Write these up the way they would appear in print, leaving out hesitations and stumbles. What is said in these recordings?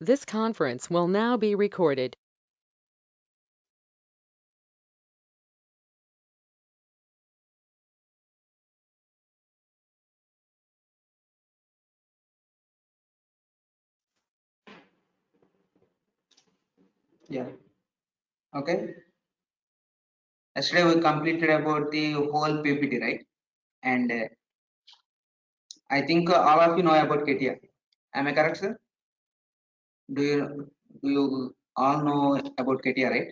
This conference will now be recorded. Yeah. Okay. Yesterday we completed about the whole PPT, right? And I think all of you know about KTR. Am I correct, sir? Do you all know about KTR, right?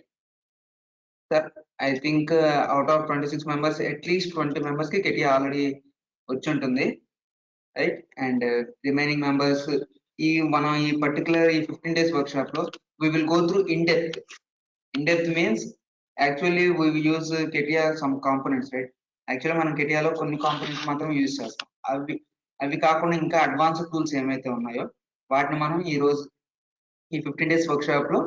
Sir, I think out of 26 members, at least 20 members ki KTR already వచ్చి ఉంటుంది, right? And remaining members ఈ particular 15 days workshop లో we will go through in depth. In depth means actually we will use KTR some components, right? Actually మనం KTR లో కొన్ని components మాత్రం use చేస్తాం. అవి కాకుండా ఇంకా అడ్వాన్స్డ్ టూల్స్ ఏమైతే ఉన్నాయో వాటిని మనం ఈ రోజు ఈ 15 days workshop లో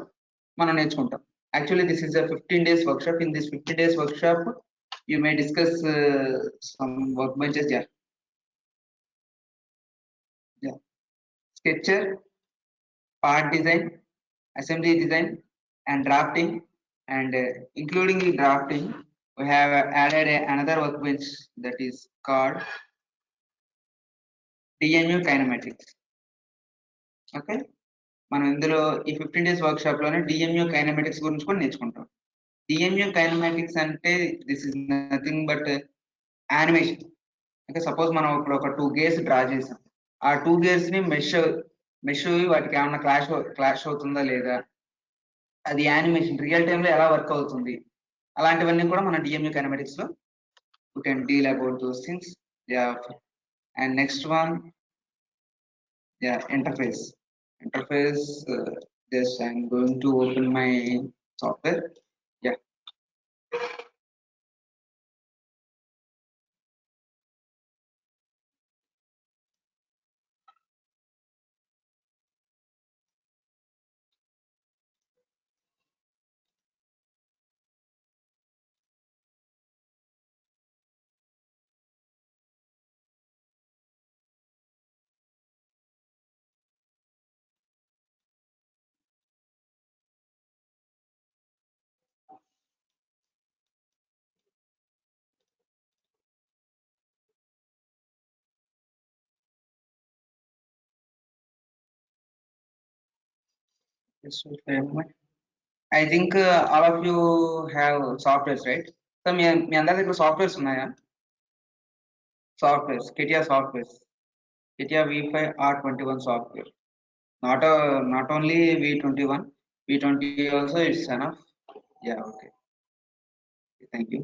మనం నేర్చుకుంటాం. Actually this is a 15 days workshop. In this 15 days workshop you may discuss some workbenches. Yeah, sketcher, part design, assembly design, and drafting. And including the drafting we have added another workbench that is called DMU kinematics. Okay, మనం ఇందులో ఈ 15 days workshop లోనే DMU kinematics గురించి కూడా నేర్చుకుంటాం. DMU kinematics అంటే this is nothing but animation. అంటే suppose మనం ఇప్పుడు ఒక 2 గేర్స్ డ్రా చేసాం. ఆ 2 గేర్స్ ని మెష్ వాటికి ఏమన్నా క్లాష్ అవుతుందా లేదా, అది యానిమేషన్ రియల్ టైమ్ లో ఎలా వర్క్ అవుతుంది, అలాంటివన్నీ కూడా మన DMU kinematics లో we can deal about those things. Yeah. And next one, yeah, interface. Just I'm going to open my software. Yeah. Just wait for a moment. I think all of you have softwares, right? So మీ అందరి దగ్గర softwares ఉన్నాయా? Softwares, KTR softwares, KTR V5 R21 software. Not only V21, V20 also it's enough. Yeah, okay. Thank you.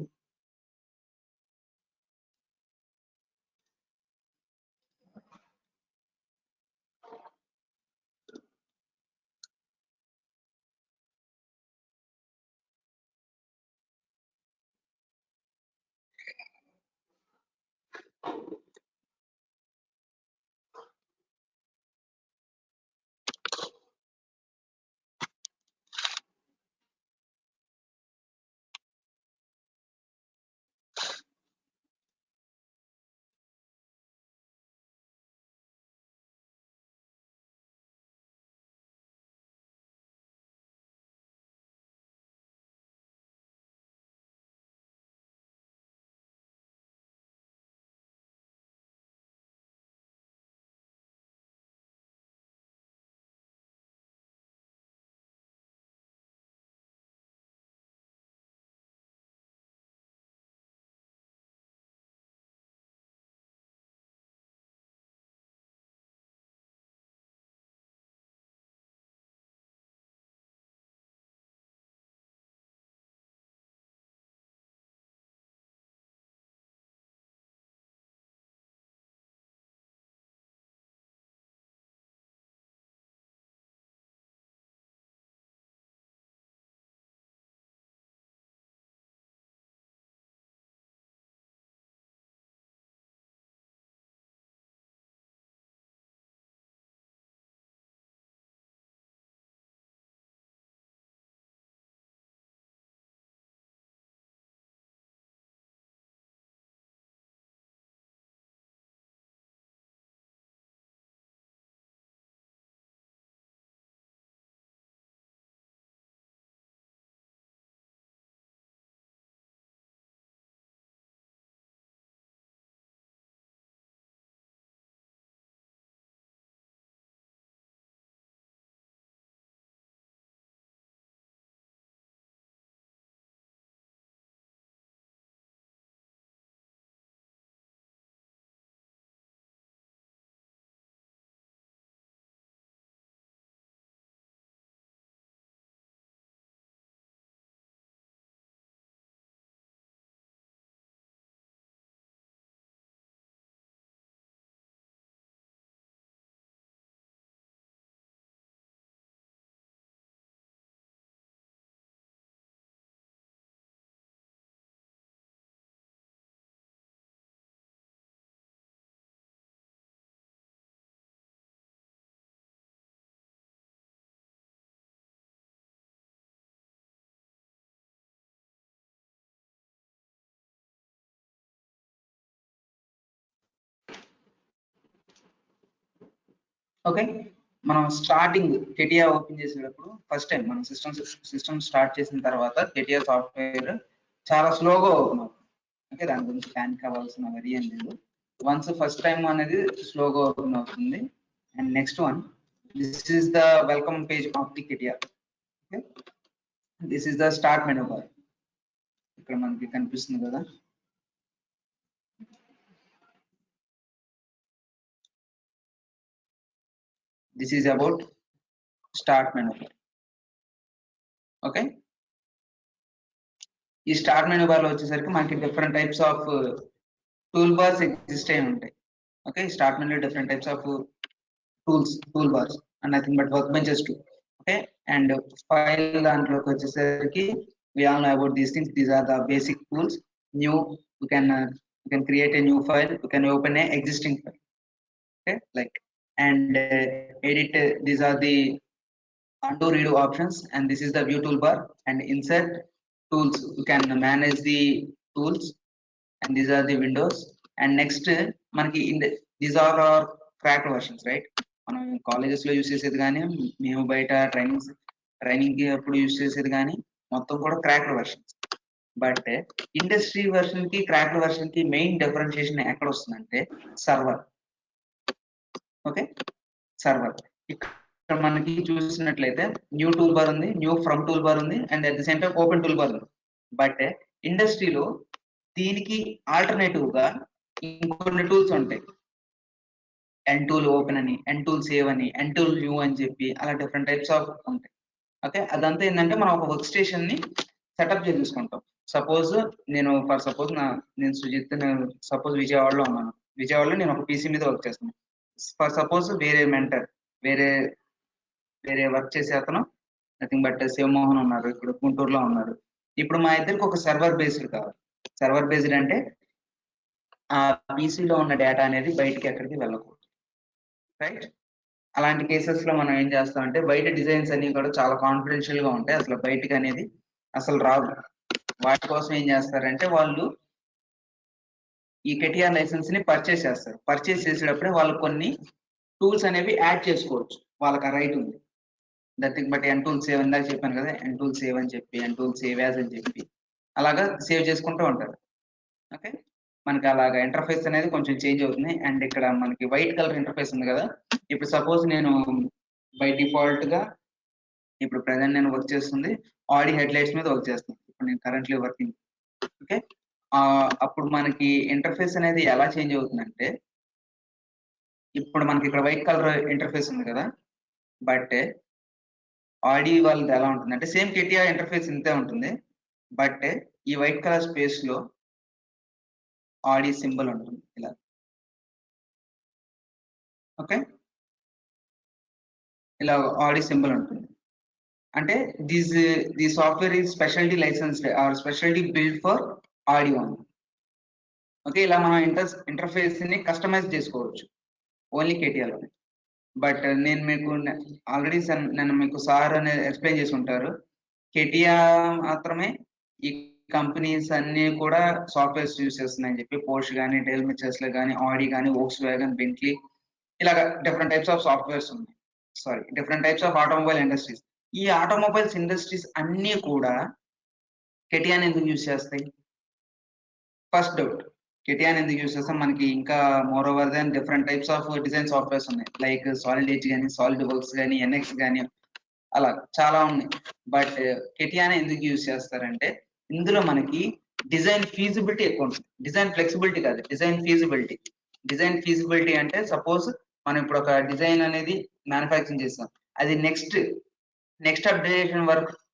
Okay, మనం starting కెటియా open చేసేటప్పుడు first time మనం system start చేసిన తర్వాత కెటియా software చాలా స్లోగా ఓపెన్ అవుతుంది. ఓకే, దాని గురించి ప్యానిక్ అవ్వాల్సిన వరి ఏం లేదు. వన్స్ ఫస్ట్ టైం అనేది స్లోగా ఓపెన్ అవుతుంది. And next one, this is the welcome page of the CATIA. Okay, this is the start menu bar. ఇక్కడ మనకి కనిపిస్తుంది కదా. This is about start menu bar. Okay, ఈ స్టార్ట్ మెనూ బార్ లో వచ్చేసరికి మనకి different types of tool bars exist అయి ఉంటాయి. Okay, start menu different types of tool bars and nothing but work benches too. Okay, and file దాంట్లోకి వచ్చేసరికి we all know about these things. These are the basic tools. New, you can create a new file, you can open a existing file. Okay, like, and edit. These are the undo redo options, and this is the view toolbar. And insert tools, you can manage the tools, and these are the windows. And next మనకి these are our cracked versions, right? మనం colleges లో use చేసేది కానీ మేము బయట training కి అప్పుడు use చేసేది కానీ మొత్తం కూడా cracked versions. But industry version కి క్రాక్డ్ వర్షన్ కి మెయిన్ డిఫరెన్షియేషన్ ఎక్కడ వస్తుందంటే సర్వర్. Okay, server. ఇక్కడ మనకి చూసినట్లయితే న్యూ టూల్ బార్ ఉంది, న్యూ ఫ్రమ్ టూల్ బార్ ఉంది, and at the same time open tool bar ఉంది. బట్ ఇండస్ట్రీలో దీనికి ఆల్టర్నేటివ్ గా ఇంకొన్ని టూల్స్ ఉంటాయి. ఎన్ టూల్ ఓపెన్ అని, ఎన్ టూల్ సేవ్ అని, ఎన్ టూల్ న్యూ అని చెప్పి అలా డిఫరెంట్ టైప్స్ ఆఫ్ ఉంటాయి. ఓకే, అదంతా ఏంటంటే మనం ఒక వర్క్ స్టేషన్ ని సెటప్ చేసుకుంటాం. సపోజ్ నేను నేను సుజిత్, సపోజ్ విజయవాడలో ఉన్నాను. విజయవాడలో నేను ఒక పీసీ మీద వర్క్ చేస్తున్నాను. ఫర్ సపోజ్ వేరే మెంటర్, వేరే వర్క్ చేసే అతను నథింగ్ బట్ శివమోహన్ ఉన్నారు, ఇప్పుడు గుంటూరులో ఉన్నారు. ఇప్పుడు మా ఇద్దరికి ఒక సర్వర్ బేస్డ్ కావాలి. సర్వర్ బేస్డ్ అంటే ఆ పీసీలో ఉన్న డేటా అనేది బయటికి ఎక్కడికి వెళ్ళకూడదు, రైట్? అలాంటి కేసెస్ లో మనం ఏం చేస్తాం అంటే బయట డిజైన్స్ అన్ని కూడా చాలా కాన్ఫిడెన్షియల్ గా ఉంటాయి, అసలు బయటకి అనేది అసలు రావు. వాటి కోసం ఏం చేస్తారంటే వాళ్ళు ఈ కెటిఆర్ లైసెన్స్ ని పర్చేస్ చేస్తారు. పర్చేస్ చేసేటప్పుడే వాళ్ళు కొన్ని టూల్స్ అనేవి యాడ్ చేసుకోవచ్చు, వాళ్ళకి ఆ రైట్ ఉంది. దట్టింగ్ బట్ ఎన్ టూల్ సేవ్ ఇందాక చెప్పాను కదా, ఎన్ టూల్ సేవ్ అని చెప్పి, ఎన్ టూల్ సేవ్ యాజ్ అని చెప్పి అలాగా సేవ్ చేసుకుంటూ ఉంటారు. ఓకే, మనకి అలాగా ఇంటర్ఫేస్ అనేది కొంచెం చేంజ్ అవుతుంది. అండ్ ఇక్కడ మనకి వైట్ కలర్ ఇంటర్ఫేస్ ఉంది కదా. ఇప్పుడు సపోజ్ నేను బై డిఫాల్ట్ గా ఇప్పుడు ప్రజెంట్ నేను వర్క్ చేస్తుంది ఆడి హెడ్ లైట్స్ మీద వర్క్ చేస్తున్నాను. ఇప్పుడు నేను కరెంట్లీ వర్కింగ్. ఓకే, అప్పుడు మనకి ఇంటర్ఫేస్ అనేది ఎలా చేంజ్ అవుతుందంటే ఇప్పుడు మనకి ఇక్కడ వైట్ కలర్ ఇంటర్ఫేస్ ఉంది కదా, బట్ ఆడి వాళ్ళది ఎలా ఉంటుందంటే సేమ్ కెటిఆర్ ఇంటర్ఫేస్ ఇంతే ఉంటుంది. బట్ ఈ వైట్ కలర్ స్పేస్ లో ఆడి సింబల్ ఉంటుంది ఇలా. ఓకే, ఇలా ఆడి సింబల్ ఉంటుంది. అంటే the software is specially licensed or specially build for audio. Okay, ఇలా మనం ఇంటర్ఫేస్ ని కస్టమైజ్ చేసుకోవచ్చు ఓన్లీ కేటీఆర్ లో. బట్ నేను మీకు ఆల్రెడీ నన్ను మీకు సార్ అనేది ఎక్స్ప్లెయిన్ చేసి ఉంటారు. కేటీఆర్ మాత్రమే ఈ కంపెనీస్ అన్ని కూడా సాఫ్ట్వేర్స్ యూస్ చేస్తున్నాయని చెప్పి, పోర్ష్ కానీ, డెల్ మిచెస్లే కానీ, ఆడి కానీ, వోక్స్ వ్యాగన్, బెంట్లీ, ఇలాగ డిఫరెంట్ టైప్స్ ఆఫ్ సాఫ్ట్వేర్స్ ఉన్నాయి. Sorry, different types of automobile industries. ఈ ఆటోమొబైల్స్ ఇండస్ట్రీస్ అన్ని కూడా కెటిఆర్ ఎందుకు యూస్ చేస్తాయి? ఫస్ట్ డౌట్, కెటిఆర్ ఎందుకు యూస్ చేస్తాం? మనకి ఇంకా more over than different types of design softwares ఉన్నాయి, లైక్ సాలిడ్ ఎడ్జ్ కానీ, సాలిడ్ వర్క్స్ కానీ, ఎన్ఎక్స్ కానీ, అలా చాలా ఉన్నాయి. బట్ కెటిఆర్ ఎందుకు యూస్ చేస్తారంటే ఇందులో మనకి డిజైన్ ఫీజిబిలిటీ ఎక్కువ ఉంటుంది. డిజైన్ ఫ్లెక్సిబిలిటీ కాదు, డిజైన్ ఫీజిబిలిటీ. డిజైన్ ఫీజిబిలిటీ అంటే సపోజ్ మనం ఇప్పుడు ఒక డిజైన్ అనేది మ్యానుఫ్యాక్చరింగ్ చేస్తాం, అది నెక్స్ట్ అప్డేషన్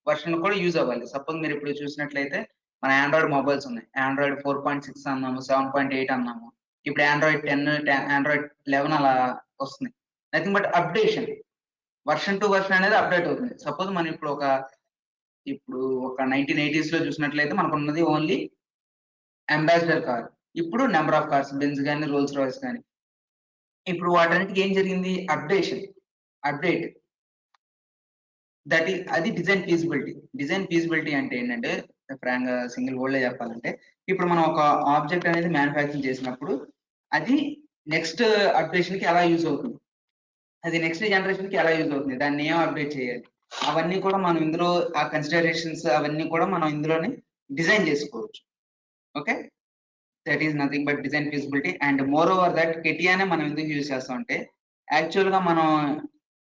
వర్షన్ కూడా యూజ్ అవ్వాలి. సపోజ్ మీరు ఇప్పుడు చూసినట్లయితే మన ఆండ్రాయిడ్ మొబైల్స్ ఉన్నాయి, ఆండ్రాయిడ్ 4.6 అన్నాము, 7.8 అన్నాము, ఇప్పుడు ఆండ్రాయిడ్ 10, ఆండ్రాయిడ్ 11 అలా వస్తుంది. Nothing but updation, version to version అనేది అప్డేట్ అవుతుంది. సపోజ్ మనం ఇప్పుడు ఒక 1980s లో చూసినట్లయితే మనకు ఉన్నది ఓన్లీ అంబాసిడర్ కార్. ఇప్పుడు నెంబర్ ఆఫ్ కార్స్, బెంజ్ కానీ, రోల్స్ రాయ్స్ కానీ. ఇప్పుడు వాటన్నిటికి ఏం జరిగింది? అప్డేట్. అది డిజైన్ ఫీజిబిలిటీ. డిజైన్ ఫీజిబిలిటీ అంటే ఏంటంటే ఫ్రాంక్ గా సింగిల్ వర్డ్ లో చెప్పాలంటే ఇప్పుడు మనం ఒక ఆబ్జెక్ట్ అనేది మ్యానుఫ్యాక్చరింగ్ చేసినప్పుడు అది నెక్స్ట్ అప్డేషన్ కి ఎలా యూజ్ అవుతుంది అది నెక్స్ట్ జనరేషన్ కి ఎలా యూజ్ అవుతుంది, దాన్ని ఏం అప్డేట్ చేయాలి, అవన్నీ కూడా మనం ఇందులో ఆ కన్సిడరేషన్స్ అవన్నీ కూడా మనం ఇందులోనే డిజైన్ చేసుకోవచ్చు. Okay, that is nothing but design feasibility. And moreover that కెటియానే మనం ఎందుకు యూజ్ చేస్తాం అంటే, యాక్చువల్ గా మనం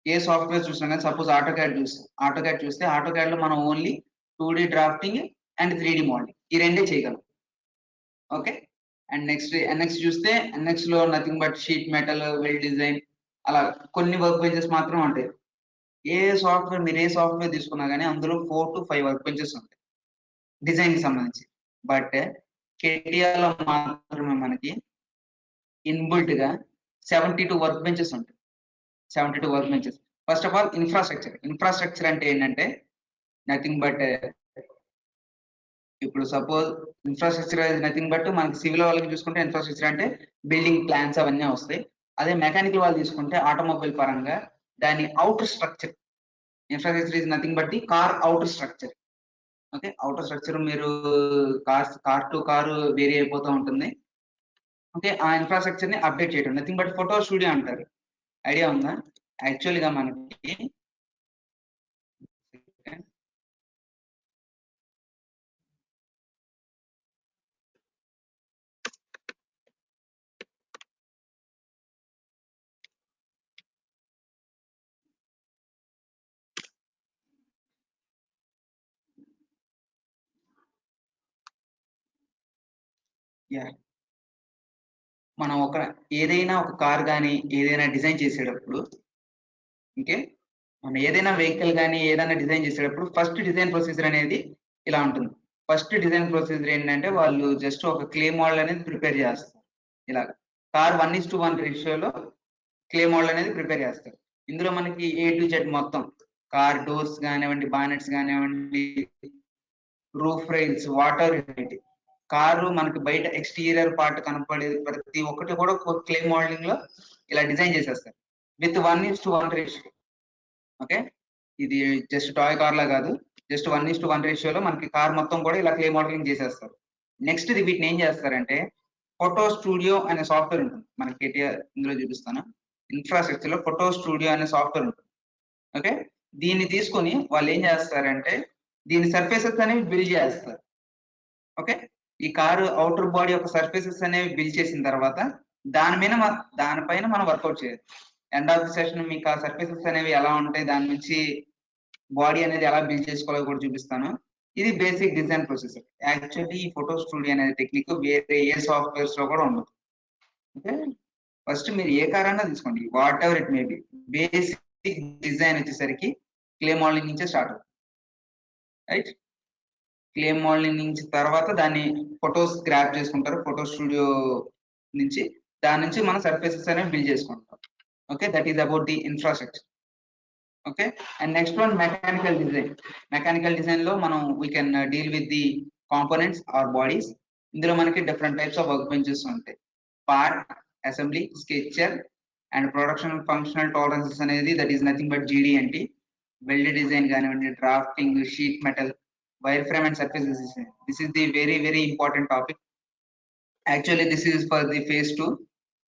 ఏ సాఫ్ట్వేర్ చూసినా కానీ, సపోజ్ ఆటోక్యాడ్ చూస్తే ఆటోక్యాడ్ లో మనం only 2D drafting and 3D modelling ఈ రెండే చేయగలం. ఓకే, అండ్ నెక్స్ట్ చూస్తే ఎన్ఎక్స్ లో nothing but sheet metal, well design, అలా కొన్ని వర్క్ బెంచెస్ మాత్రం ఉంటాయి. మీరు ఏ సాఫ్ట్వేర్ తీసుకున్నా కానీ అందులో 4 to 5 వర్క్ బెంచెస్ ఉంటాయి డిజైన్ కి సంబంధించి. బట్ కేటీఆర్ లో మాత్రమే మనకి ఇన్బుల్ట్ గా 72 వర్క్ బెంచెస్ ఉంటాయి. 72 work benches. First of all infrastructure అంటే ఏంటంటే నథింగ్ బట్, ఇప్పుడు సపోజ్ ఇన్ఫ్రాస్ట్రక్చర్ నథింగ్ బట్ మనకి సివిల్ వాళ్ళకి చూసుకుంటే ఇన్ఫ్రాస్ట్రక్చర్ అంటే బిల్డింగ్ ప్లాన్స్ అవన్నీ వస్తాయి. అదే మెకానికల్ వాళ్ళు తీసుకుంటే ఆటోమొబైల్ పరంగా దాని outer structure, infrastructure is nothing but the car outer structure. Okay, outer structure మీరు కార్ టు కార్ వేరీ అయిపోతూ ఉంటుంది. ఓకే, ఆ ఇన్ఫ్రాస్ట్రక్చర్ ని అప్డేట్ చేయడం నథింగ్ బట్ ఫోటో స్టూడియో అంటారు. ఐడియా ఉందా? యాక్చువల్ గా మనకి మనం ఏదైనా ఒక కార్ కానీ ఏదైనా డిజైన్ చేసేటప్పుడు, ఓకే, మనం ఏదైనా వెహికల్ కానీ ఏదైనా డిజైన్ చేసేటప్పుడు ఫస్ట్ డిజైన్ ప్రొసీజర్ అనేది ఇలా ఉంటుంది. ఫస్ట్ డిజైన్ ప్రొసీజర్ ఏంటంటే వాళ్ళు జస్ట్ ఒక క్లే మోడల్ అనేది ప్రిపేర్ చేస్తారు. ఇలా కార్ 1:1 రేషియోలో క్లే మోడల్ అనేది ప్రిపేర్ చేస్తారు. ఇందులో మనకి A to Z మొత్తం కార్ డోర్స్ కానివ్వండి, బానెట్స్ కానివ్వండి, roof rails, water unit, car మనకి బయట ఎక్స్టీరియర్ పార్ట్ కనపడేది ప్రతి ఒక్కటి కూడా క్లే మోడలింగ్ లో ఇలా డిజైన్ చేసేస్తారు విత్ 1:1 రేషియో. ఓకే, ఇది జస్ట్ టాయ్ కార్ లా కాదు, జస్ట్ 1:1 రేషియోలో మనకి కార్ మొత్తం కూడా ఇలా క్లే మోడలింగ్ చేసేస్తారు. నెక్స్ట్ వీటిని ఏం చేస్తారంటే ఫోటో స్టూడియో అనే సాఫ్ట్వేర్ ఉంటుంది మనకి, ఇందులో చూపిస్తాను. ఇన్ఫ్రాస్ట్రక్చర్ లో ఫోటో స్టూడియో అనే సాఫ్ట్వేర్ ఉంటుంది. ఓకే, దీన్ని తీసుకొని వాళ్ళు ఏం చేస్తారంటే దీని సర్ఫేసెస్ అనేవి బిల్డ్ చేస్తారు. ఓకే, ఈ కారు అవుటర్ బాడీ యొక్క సర్ఫేసెస్ అనేవి బిల్డ్ చేసిన తర్వాత దానిపైన మనం వర్కౌట్ చేయాలి. ఎండ్ ఆఫ్ ది సెషన్ మీకు ఆ సర్ఫేసెస్ అనేవి ఎలా ఉంటాయి, దాని నుంచి బాడీ అనేది ఎలా బిల్డ్ చేసుకోవాలో కూడా చూపిస్తాను. ఇది బేసిక్ డిజైన్ ప్రొసెసర్. యాక్చువల్లీ ఈ ఫోటో స్టూడియో అనేది టెక్నిక్ వేరే ఏ సాఫ్ట్వేర్స్ లో కూడా ఉండదు. ఓకే, ఫస్ట్ మీరు ఏ కార్ అన్నా తీసుకోండి, whatever it may be, basic design వచ్చేసరికి క్లే మోడలింగ్ నుంచే స్టార్ట్ అవుతుంది. రైట్, క్లే మోడలింగ్ నుంచి తర్వాత దాన్ని ఫొటోస్ గ్రాప్ చేసుకుంటారు ఫోటో స్టూడియో నుంచి, దాని నుంచి మనం సర్ఫేసెస్ అనేవి బిల్డ్ చేసుకుంటాం. Okay, that is about the infrastructure. Okay, and next one mechanical design. Mechanical design లో మనం we can deal with the components or bodies. ఇందులో మనకి different types of work benches ఉంటాయి. Part, assembly, sketcher and production functional tolerances అనేది that is nothing but GD&T. Weld design కానివ్వండి, drafting, sheet metal, wire frame and surface design. This is the very important topic. Actually this is for the phase 2.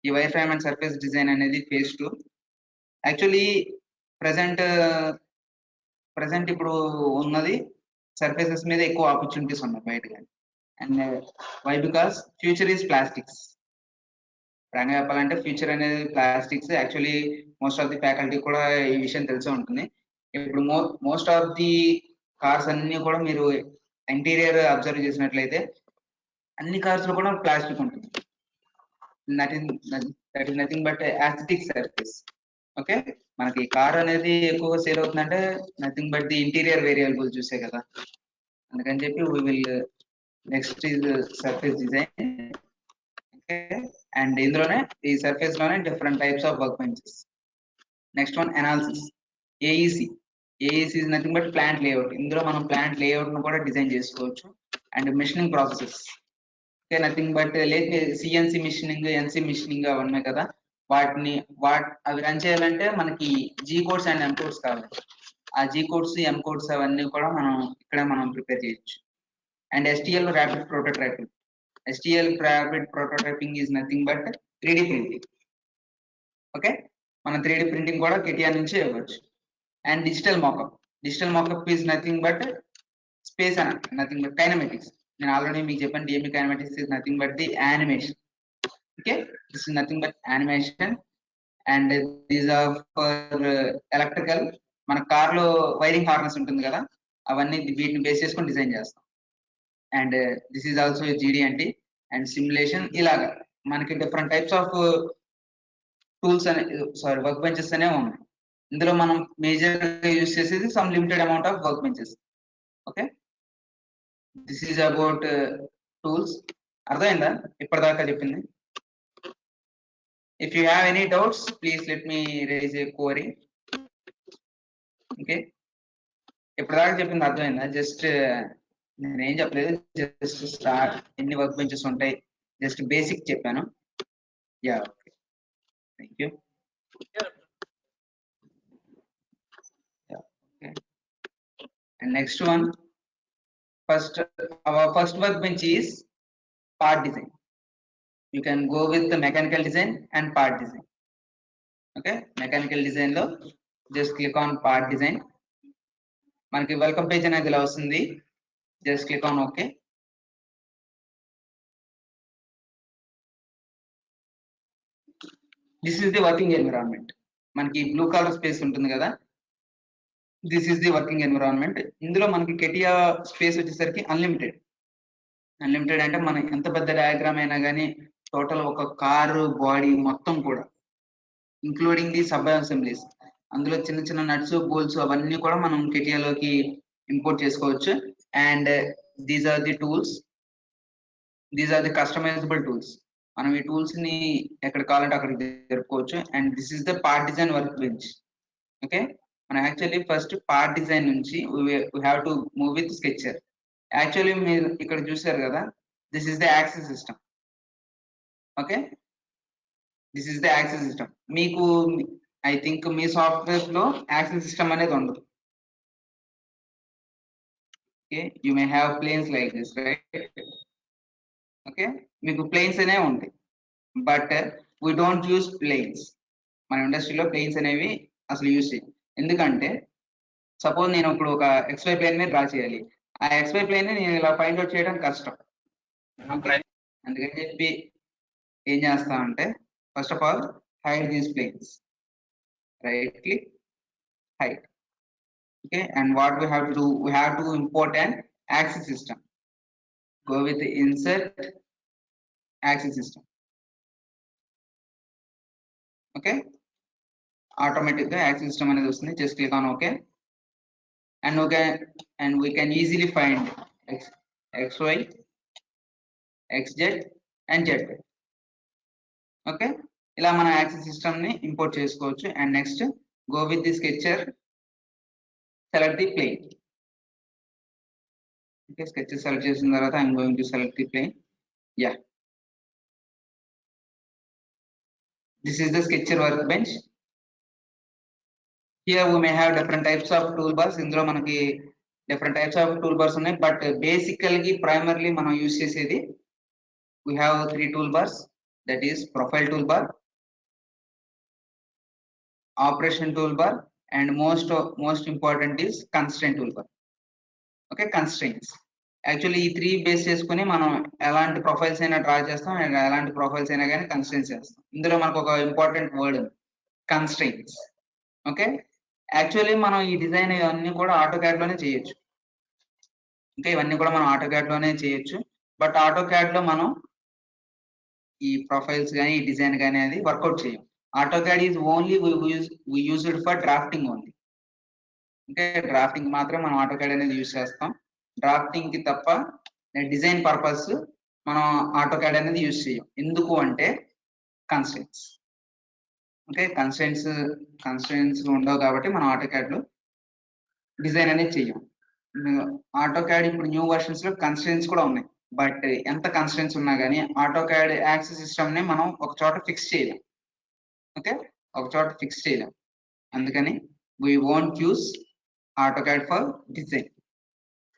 ఈ wire frame and surface design అనేది phase 2. Actually present ఇప్పుడు ఉన్నది surfaces మీద ఎక్కువ opportunities ఉన్నాయి బయట. And why? Because future is plastics. ప్రాంగా చెప్పాలంటే ఫ్యూచర్ అనేది plastics. Actually most of the faculty కూడా ఈ విషయం తెలిసే ఉంటుంది. ఇప్పుడు మోస్ట్ ఆఫ్ ది కార్స్ అన్ని కూడా మీరు ఇంటీరియర్ అబ్జర్వ్ చేసినట్లయితే అన్ని కార్స్ లో కూడా ప్లాస్టిక్ ఉంటుంది. That is nothing but aesthetic surface. Okay, మనకి కార్ అనేది ఎక్కువగా సేల్ అవుతుందంటే nothing but the interior variable చూసే కదా, అందుకని చెప్పి we will next is surface design. Okay, and ఇందులోనే ఈ సర్ఫేస్ లోనే different types of work benches. Next one analysis, AEC. AEC is nothing but plant layout. ఇందులో మనం ప్లాంట్ లేఅవుట్ ను కూడా డిజైన్ చేసుకోవచ్చు. And machining processes. Okay, nothing but CNC machining, NC machining అవన్నీ కదా, అవి రన్ చేయాలంటే మనకి G codes and M codes కావాలి. ఆ జీ కోడ్స్, ఎం కోడ్స్ అవన్నీ కూడా మనం ప్రిపేర్ చేయొచ్చు. And STL rapid prototyping. STL rapid prototyping is nothing but 3D printing. Okay, మన 3D ప్రింటింగ్ కూడా KTR నుంచే ఇవ్వచ్చు. And digital mockup is nothing but space అన్న, నథింగ్ బట్ కైనమెటిక్స్. నేను ఆల్రెడీ మీకు చెప్పాను, DME kinematics is nothing but the animation. Okay, this is nothing but animation. And these are for electrical. మన car లో wiring harness ఉంటుంది కదా, అవన్నీ వీటిని బేస్ చేసుకొని డిజైన్ చేస్తాం. And this is also GD&T and simulation. ఇలాగా మనకి డిఫరెంట్ టైప్స్ ఆఫ్ టూల్స్ అనే వర్క్ బెంచెస్ అనేవి ఉన్నాయి. ఇందులో మనం మేజర్ గా యూజ్ చేసేది some limited amount of work benches. Okay, this is about tools. అర్థమైందా ఇప్పటిదాకా చెప్పింది? If you have any doubts please let me raise a query. Okay, ఇప్పటిదాకా చెప్పింది అర్థమైందా? జస్ట్ నేనేం చెప్పలేదు, జస్ట్ స్టార్ట్ ఎన్ని వర్క్ బెంచెస్ ఉంటాయి జస్ట్ బేసిక్ చెప్పాను. Yeah, okay, thank you. And next one, our first workbench is part design. You can go with the mechanical design and part design. Okay, mechanical design lo just click on part design. మనకి welcome page అనేది ఇలా వస్తుంది. just click on OK. This is the working environment. మనకి blue colour space ఉంటుంది కదా, this is the working environment. ఇందులో మనకి KTR space వచ్చేసరికి అన్లిమిటెడ్ అంటే మనం ఎంత పెద్ద డయాగ్రామ్ అయినా కానీ టోటల్ ఒక కారు బాడీ మొత్తం కూడా ఇంక్లూడింగ్ ది సబ్ అసెంబ్లీస్, అందులో చిన్న చిన్న నట్స్ బోల్ట్స్ అవన్నీ కూడా మనం KTR లోకి ఇంపోర్ట్ చేసుకోవచ్చు. And these are the tools, these are the customisable tools. మనం ఈ టూల్స్ ని ఎక్కడ కావాలంటే అక్కడికి జరుపుకోవచ్చు. And this is the part design work bench. Okay, మనం యాక్చువల్లీ ఫస్ట్ పార్ట్ డిజైన్ నుంచి we have to move with sketcher. Actually మీరు ఇక్కడ చూసారు కదా, this is the axis system. Okay, this is the axis system. మీకు I think మీ software లో axis system అనేది ఉండదు. Okay, you may have planes like this, right? Okay, మీకు ప్లేన్స్ అనేవి ఉంటాయి, but we don't use planes. మన ఇండస్ట్రీలో ప్లేన్స్ అనేవి అసలు యూజ్ చేయం. ఎందుకంటే సపోజ్ నేను ఇప్పుడు ఒక XY ప్లేన్ మీద డ్రా చేయాలి, ఆ XY ప్లేన్ నేను ఇలా ఫైండ్ అవుట్ చేయడం కష్టం. అందుకని చెప్పి ఏం చేస్తామంటే first of all hide these planes, right click, hide. Okay, and what we have to do, we have to import an axis system. Go with the insert axis system. Okay, automatic ga axis system anedi vastundi. Just click on OK, and we can easily find XY, XZ and ZY. Okay, ila mana axis system ni import chesukochu. And next go with the sketcher, select the plane. Okay, sketches select చేసిన తర్వాత I'm going to select the plane. Yeah, this is the sketcher workbench. Here we may have different types of toolbars. ఇందులో మనకి different types of toolbars ఉన్నాయి, but basically primarily మనం use చేసేది we have 3 toolbars, that is profile toolbar, operation toolbar, and most important is constraint toolbar. Okay, constraints. Actually ఈ 3 base చేసుకుని మనం ఎలాంటి profiles అయినా డ్రా చేస్తాం, అండ్ ఎలాంటి ప్రొఫైల్స్ అయినా కానీ కన్స్ట్రెయింట్స్ చేస్తాం. ఇందులో మనకు ఒక important word constraints. Okay, actually మనం ఈ డిజైన్ ఇవన్నీ కూడా AutoCAD లోనే చేయొచ్చు. ఓకే, ఇవన్నీ కూడా మనం AutoCAD లోనే చేయొచ్చు, బట్ AutoCAD లో మనం ఈ ప్రొఫైల్స్ కానీ ఈ డిజైన్ కానీ అది వర్కౌట్ చేయం. AutoCAD is only we use it for drafting only. Okay, drafting మాత్రం మనం AutoCAD అనేది యూజ్ చేస్తాం. డ్రాఫ్టింగ్ కి తప్ప డిజైన్ పర్పస్ మనం AutoCAD అనేది యూజ్ చేయం. ఎందుకు అంటే కన్స్ట్రెయింట్స్. ఓకే, కన్స్ట్రెయింట్స్ ఉండవు కాబట్టి మనం AutoCAD లో డిజైన్ అనేది చెయ్యం. AutoCAD ఇప్పుడు న్యూ వర్షన్స్ లో కన్స్ట్రెయింట్స్ కూడా ఉన్నాయి, బట్ ఎంత కన్స్ట్రెయింట్స్ ఉన్నా కానీ AutoCAD యాక్సెస్ సిస్టమ్ ని మనం ఒక చోట ఫిక్స్ చేయలేం. ఓకే, ఒక చోట ఫిక్స్ చేయలేం. అందుకని we won't use AutoCAD for design.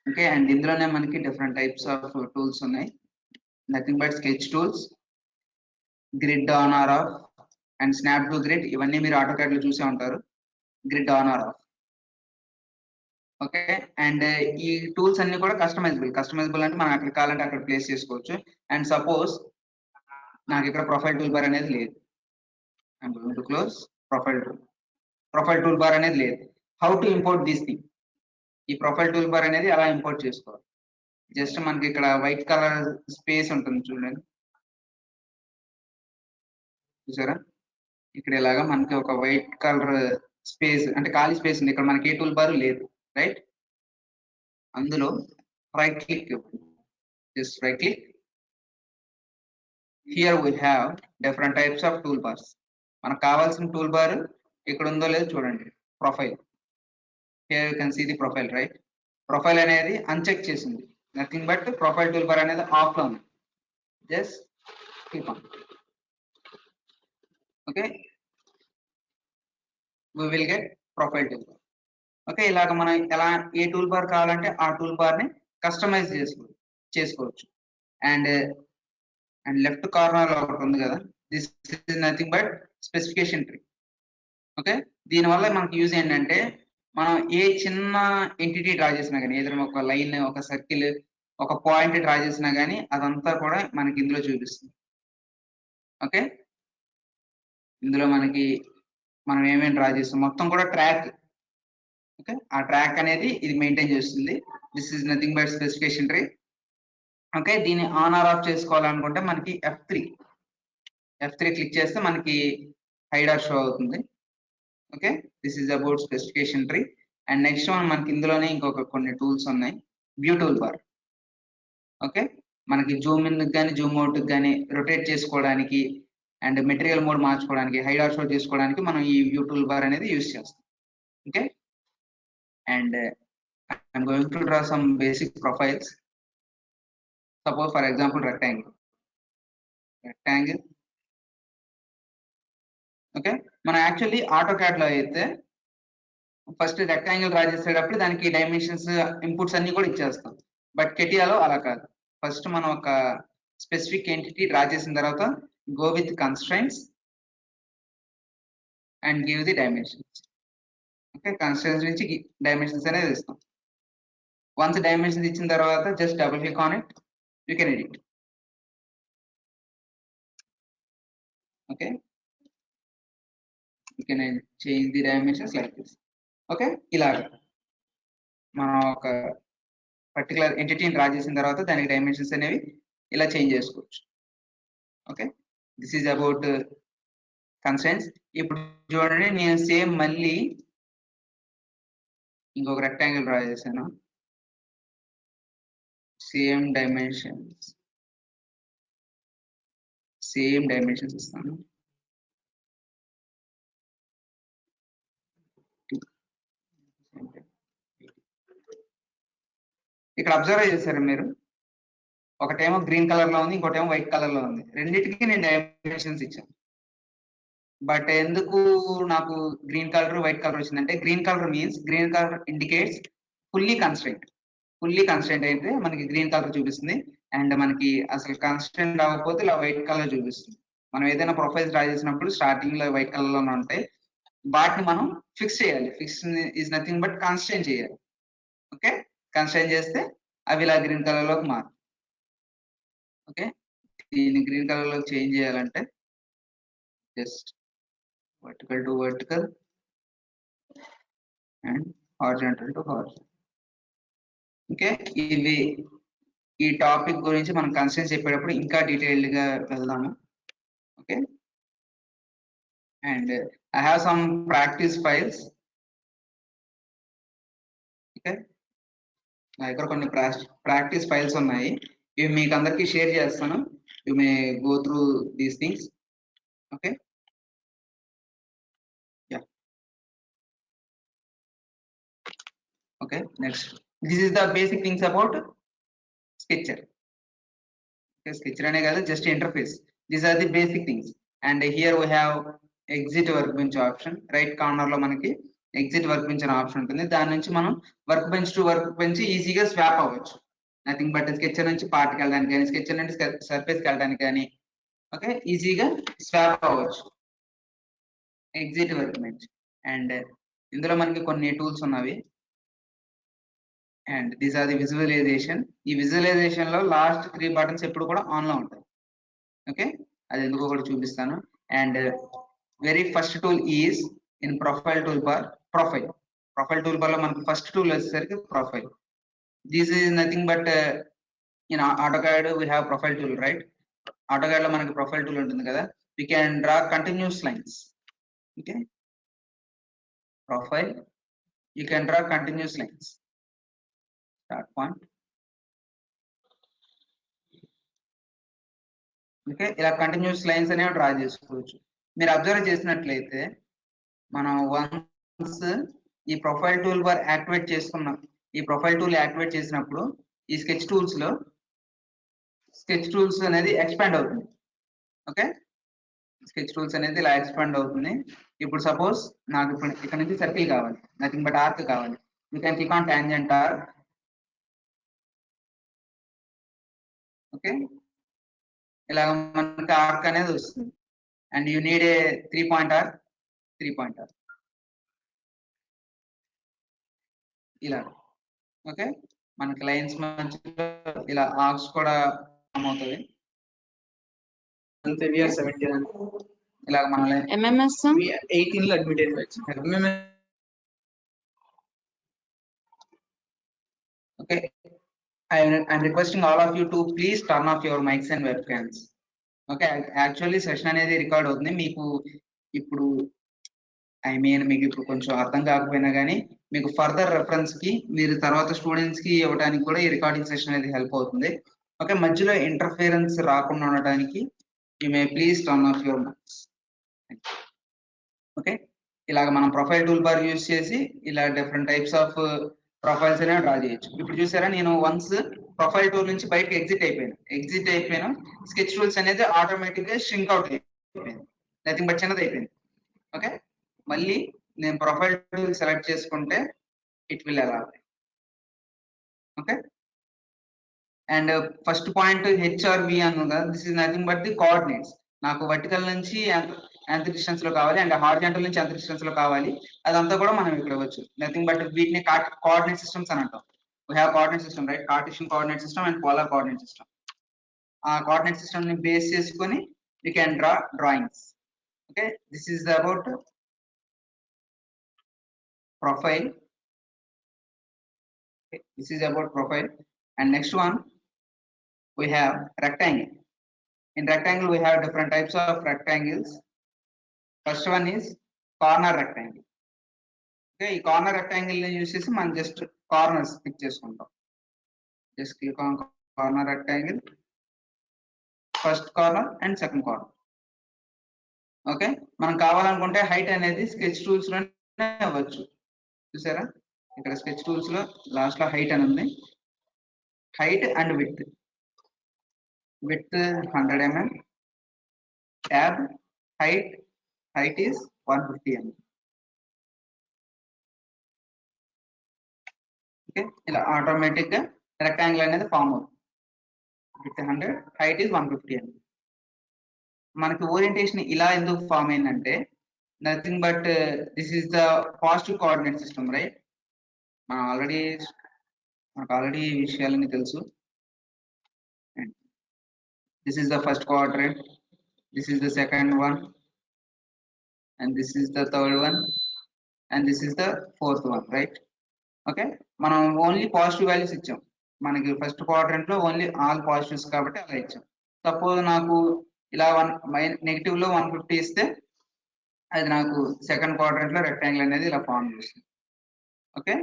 Okay, and ఇందులోనే మనకి different types of tools ఉన్నాయి, nothing but sketch tools, grid on or off, and snap to grid ఇవన్నీ మీరు AutoCAD లో చూసే ఉంటారు. Grid on or off. Okay, and ఈ tools అన్ని కూడా కస్టమైజబుల్ అంటే మనం అక్కడ కావాలంటే అక్కడ ప్లేస్ చేసుకోవచ్చు. అండ్ సపోజ్ నాకు ఇక్కడ ప్రొఫైల్ టూల్ బార్ అనేది లేదు. I'm going to close profile tool bar అనేది లేదు. How to import this thing? ఈ ప్రొఫైల్ టూల్ బార్ అనేది ఎలా ఇంపోర్ట్ చేసుకోవాలి? జస్ట్ మనకి ఇక్కడ వైట్ కలర్ స్పేస్ ఉంటుంది చూడండి, చూసారా? ఇక్కడ ఇలాగా మనకి ఒక వైట్ కలర్ స్పేస్ అంటే ఖాళీ స్పేస్ ఉంది. ఇక్కడ మనకి ఏ టూల్ బార్ లేదు, రైట్? అందులో right click, just right click. Here we have different types of tool bars. మనకు కావాల్సిన టూల్ బార్ ఇక్కడ ఉందో లేదో చూడండి. Profile, here you can see the profile, right? Profile అనేది అన్చెక్ చేసింది, nothing but profile tool bar అనేది ఆఫ్ లో ఉంది. Just click on. Okay, we will get profile tool bar. Okay, ఇలాగ మనం ఎలా ఏ టూల్ బార్ కావాలంటే ఆ టూల్ బార్ ని కస్టమైజ్ చేసుకోవచ్చు. అండ్ లెఫ్ట్ కార్నర్ లో ఒకటి ఉంది కదా, this is nothing but specification tree. Okay, దీనివల్ల మనకి యూజ్ ఏంటంటే మనం ఏ చిన్న ఎంటిటీ డ్రా చేసినా కానీ, ఏదైనా ఒక లైన్, ఒక సర్కిల్, ఒక పాయింట్ డ్రా చేసినా కానీ అదంతా కూడా మనకి ఇందులో చూపిస్తుంది. ఓకే, ఇందులో మనకి మనం ఏమేమి డ్రా చేస్తాం మొత్తం కూడా ట్రాక్. ఓకే, ఆ ట్రాక్ అనేది ఇది మెయింటైన్ చేస్తుంది. This is nothing but specification tree. Okay, దీన్ని ఆన్ ఆర్ ఆఫ్ చేసుకోవాలనుకుంటే మనకి F3 క్లిక్ చేస్తే మనకి హైడర్ షో అవుతుంది. Okay, this is about specification tree. And next one మనకి ఇందులోనే ఇంకొక కొన్ని టూల్స్ ఉన్నాయి. View tool bar. ఓకే, మనకి జూమ్ ఇన్ కానీ జూమ్ అవుట్ కానీ రొటేట్ చేసుకోవడానికి అండ్ మెటీరియల్ మోడ్ మార్చుకోవడానికి, హైడర్ షో చేసుకోవడానికి మనం ఈ వ్యూ టూల్ బార్ అనేది యూజ్ చేస్తాం. Okay, and I'm going to draw some basic profiles. Suppose for example rectangle. Okay, మనం యాక్చువల్లీ AutoCAD లో అయితే ఫస్ట్ రెక్టాంగిల్ డ్రా చేసేటప్పుడు దానికి డైమెన్షన్స్, ఇన్పుట్స్ అన్ని కూడా ఇచ్చేస్తాం. బట్ కెటియాలో అలా కాదు. ఫస్ట్ మనం ఒక స్పెసిఫిక్ ఎంటిటీ డ్రా చేసిన తర్వాత go with constraints and give the dimensions. Okay, constraints నుంచి డైమెన్షన్స్ అనేది ఇస్తాం. వన్స్ డైమెన్షన్స్ ఇచ్చిన తర్వాత just double click on it, you can edit. Okay, you can change the dimensions like this. Okay, ఇలాగ మనం ఒక పర్టికులర్ ఎంటిటీని డ్రా చేసిన తర్వాత దానికి డైమెన్షన్స్ అనేవి ఇలా చేంజ్ చేసుకోవచ్చు. Okay, this is about constraints. ఇప్పుడు చూడండి, నేను సేమ్ మళ్ళీ ఇంకొక రెక్టాంగిల్ డ్రా చేశాను. సేమ్ డైమెన్షన్స్ ఇస్తాను. ఇక్కడ అబ్జర్వ్ చేశారు మీరు, ఒకటేమో గ్రీన్ కలర్ లో ఉంది, ఇంకోటేమో వైట్ కలర్ లో ఉంది. రెండింటికి నేను డైమెన్షన్స్ ఇచ్చాను. బట్ ఎందుకు నాకు గ్రీన్ కలర్ వైట్ కలర్ వచ్చిందంటే, green colour indicates fully constraint అయితే మనకి గ్రీన్ కలర్ చూపిస్తుంది. అండ్ మనకి అసలు కన్స్ట్రైంట్ అవ్వకపోతే ఇలా వైట్ కలర్ చూపిస్తుంది. మనం ఏదైనా ప్రొఫైల్స్ డ్రా చేసినప్పుడు స్టార్టింగ్ లో వైట్ కలర్ లోనే ఉంటాయి. వాటిని మనం ఫిక్స్ చేయాలి. Fix is nothing but constraint చేయాలి. ఓకే, కన్స్ట్రైంట్ చేస్తే అవి ఇలా గ్రీన్ కలర్ లోకి మారు. ఓకే, దీన్ని గ్రీన్ కలర్ లోకి చేంజ్ చేయాలంటే just vertical to vertical and horizontal to horizontal. Okay, ఇవి ఈ టాపిక్ గురించి మనం కన్స్ట్రైంట్స్ చెప్పేటప్పుడు ఇంకా డీటెయిల్డ్ గా వెళ్దాము. Okay, and I have some practice files. Okay, నా దగ్గర కొన్ని ప్రాక్టీస్ ఫైల్స్ ఉన్నాయి. ఇవి మీకు అందరికీ షేర్ చేస్తాను. You may go through these things. Okay, okay, next, this is the basic things about Sketcher. Okay, Sketcher ane kaadu, just interface. These are the basic things. And here we have exit workbench option. Right corner lo manaki exit workbench an option untundi. Dani nunchi manam workbench to workbench easy ga swap avvachu. Nothing but Sketcher nunchi part ki veldaniki gaani, Sketcher nunchi surface ki veldaniki gaani, okay, easy ga swap avvachu. Exit work bench. And ఇందులో మనకి కొన్ని tools ఉన్నవి. And these are the visualization. ఈ visualization లో last 3 buttons ఎప్పుడు కూడా on లో ఉంటాయి. ఓకే, అది ఎందుకో కూడా చూపిస్తాను. And very first tool is in profile tool bar. Profile tool bar లో మనకి ఫస్ట్ టూల్ వచ్చేసరికి profile. This is nothing but in AutoCAD we have profile tool, right? AutoCAD లో మనకి ప్రొఫైల్ టూల్ ఉంటుంది కదా. We can draw continuous lines. Okay, profile, you can draw continuous lines. Start point. Okay, ఇలా continuous lines అనేవి draw చేసుకోవచ్చు. మీరు observe చేసినట్లయితే మనం వన్స్ ఈ ప్రొఫైల్ టూల్ బార్ యాక్టివేట్ చేసుకున్నాం. ఈ ప్రొఫైల్ టూల్ యాక్టివేట్ చేసినప్పుడు ఈ స్కెచ్ టూల్స్ అనేది ఎక్స్పాండ్ అవుతుంది. ఓకే, స్కెచ్ టూల్స్ అనేది ఇలా ఎక్స్పాండ్ అవుతుంది. ఇప్పుడు సపోజ్ నాకు ఇప్పుడు ఇక్కడ నుంచి సర్కిల్ కావాలి, నథింగ్ బట్ ఆర్క్ కావాలి. You can click on tangent arc. Okay, ఇలా మనకి ఆర్క్ అనేది వస్తుంది. And you need a 3 point arc ఇలా. ఓకే, మనకి లైన్స్ మధ్యలో ఇలా ఆర్క్స్ కూడా ఫామ్ అవుతుంది. అంతే విఆర్ 17 ఇలా మన MMS 18 లో అడ్మిట్ అయిపోయారు. Okay, I'm requesting all of you to please turn off your mics and webcams. Okay, actually session అనేది రికార్డ్ అవుతుంది. మీకు ఇప్పుడు మీకు ఇప్పుడు కొంచెం అర్థం కాకపోయినా కానీ మీకు ఫర్దర్ రెఫరెన్స్ కి మీరు తర్వాత స్టూడెంట్స్ కి ఇవ్వడానికి కూడా ఈ రికార్డింగ్ సెషన్ అనేది హెల్ప్ అవుతుంది. ఓకే, మధ్యలో ఇంటర్ఫియరెన్స్ రాకుండా ఉండడానికి you may please turn off your mics. Okay, ఇలాగ మనం ప్రొఫైల్ టూల్ బార్ యూజ్ చేసి ఇలా డిఫరెంట్ టైప్స్ ఆఫ్ ప్రొఫైల్స్ అనేవి డ్రా చేయొచ్చు. ఇప్పుడు చూసారా, నేను వన్స్ ప్రొఫైల్ టూల్ నుంచి బయటకి ఎగ్జిట్ అయిపోయాను. స్కెచ్ టూల్స్ అనేది ఆటోమేటిక్ గా షింక్ అవుట్ అయిపోయింది, నథింగ్ బట్ చిన్నది అయిపోయింది. ఓకే, మళ్ళీ నేను ప్రొఫైల్ టూల్ సెలెక్ట్ చేసుకుంటే ఇట్ విల్ అలా. Okay, and first point HRV అను కదా, this is nothing but the coordinates. నాకు వర్టికల్ నుంచి ఎంత డిస్టెన్స్ లో కావాలి అండ్ హారిజాంటల్ నుంచి ఎంత డిస్టెన్స్ లో కావాలి, అదంతా కూడా మనం ఇక్కడ ఇవ్వచ్చు. నథింగ్ బట్ వీటిని కోఆర్డినేట్ సిస్టమ్స్ అని అంటాం. We have coordinate system, right? Cartesian coordinate system and polar coordinate system. ఆ coordinate system ని బేస్ చేసుకొని we can draw drawings. Okay, this is about profile. Okay, this is about profile. And next one we have rectangle. In rectangle we have different types of rectangles. First one is corner rectangle. Okay, ఈ corner rectangle ని use చేసి మనం just corners pick చేసుకుంటాం. Just click on corner rectangle, first corner and second corner. Okay, మనం కావాలనుకుంటే height అనేది sketch tools లోనే అవ్వచ్చు. చూసారా, ఇక్కడ స్కెచ్ టూల్స్ లో లాస్ట్ లో హైట్ అని ఉంది. Height and width 100 mm. Tab height is 150 mm. Okay, ఇలా ఆటోమేటిక్ గా రెక్టాంగిల్ అనేది ఫామ్ అవుతుంది. With 100, height is 150 mm. మనకి ఓరియంటేషన్ ఇలా ఎందుకు ఫామ్ అయిందంటే nothing but this is the positive coordinate system, right? మనకు ఆల్రెడీ ఈ విషయాలన్నీ తెలుసు. This is the first quadrant, this is the second one, and this is the third one, and this is the fourth one, right? Okay, మనం only positive values ఇచ్చాం. మనకి first quadrant లో only all positives కాబట్టి అలా ఇచ్చాం. Suppose నాకు ఇలా negative లో 150 ఇస్తే అది నాకు సెకండ్ క్వాడ్రంట్ లో రెక్టాంగిల్ అనేది ఇలా ఫామ్ చేస్తుంది. Okay,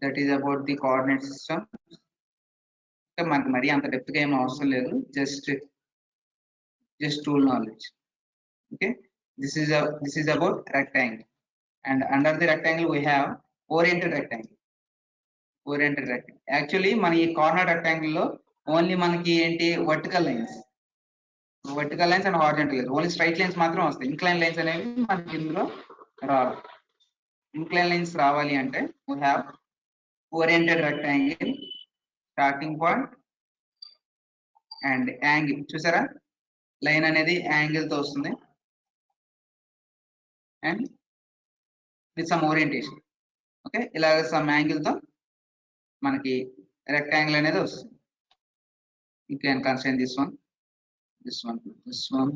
that is about the coordinate system. మనకి మరీ అంత డెప్త్ గా ఏం అవసరం లేదు, just tool knowledge. Okay, this is about rectangle. And under the rectangle we have oriented rectangle. Actually మన ఈ కార్నర్ రెక్టాంగిల్ లో ఓన్లీ మనకి ఏంటి vertical lines and horizontal lines, only straight lines మాత్రం వస్తాయి. ఇంక్లైన్ లైన్స్ అనేవి మనకి ఇందులో రావాలి. ఇంక్లైన్ లైన్స్ రావాలి అంటే we have oriented rectangle, starting point and angle. చూసారా, లైన్ అనేది యాంగిల్ తో వస్తుంది. and with some orientation. Okay, ఇలాగ some angle తో మనకి rectangle అనేది వస్తుంది. You can constrain this one, this one, this one.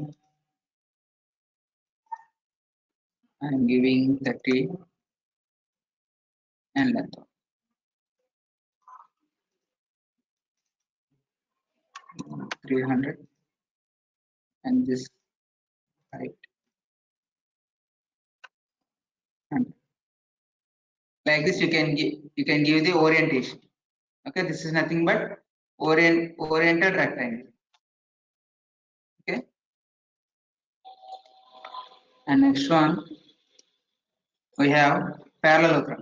I am giving 30 and length 300 and this height 100. Like this you can give the orientation. Okay, this is nothing but oriented rectangle. Okay, and next one we have parallelogram.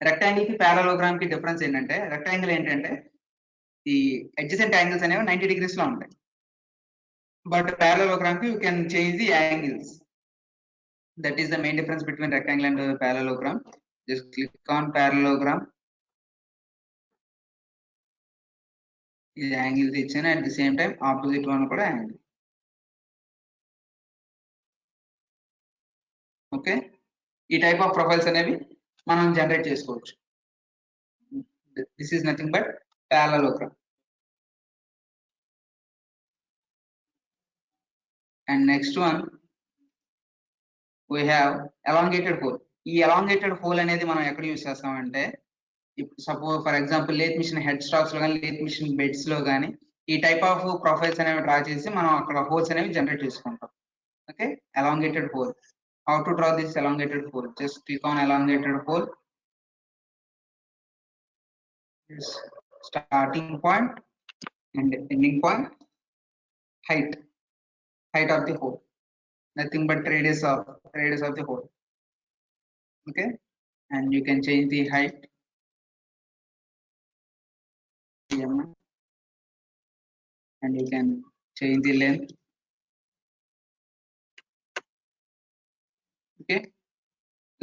Rectangle ki parallelogram ki difference ఏంటంటే rectangle ఏంటంటే the adjacent angles అనేవి 90 degrees లో ఉంటాయి, but parallelogram ki you can change the angles. That is the main difference between rectangle and parallelogram. Just click on parallelogram. This angle is at the same time opposite one kuda angle. Okay, ఈ type of profiles అనేవి మనం generate చేసుకోవచ్చు. This is nothing but parallelogram. And next one we have elongated hole. ఈ elongated hole అనేది మనం ఎక్కడ use చేస్తామంటే, suppose for example lathe machine head stocks లో కానీ లేత్ మిషన్ బెడ్స్ లో కానీ ఈ టైప్ ఆఫ్ ప్రొఫైల్స్ అనేవి డ్రా చేసి మనం అక్కడ హోల్స్ అనేవి జనరేట్ చేసుకుంటాం. Okay, elongated hole. How to draw this elongated hole? Just click on elongated hole. This starting point and ending point, height of the hole, nothing but radius of the hole. Okay, and you can change the height and you can change the length. Okay,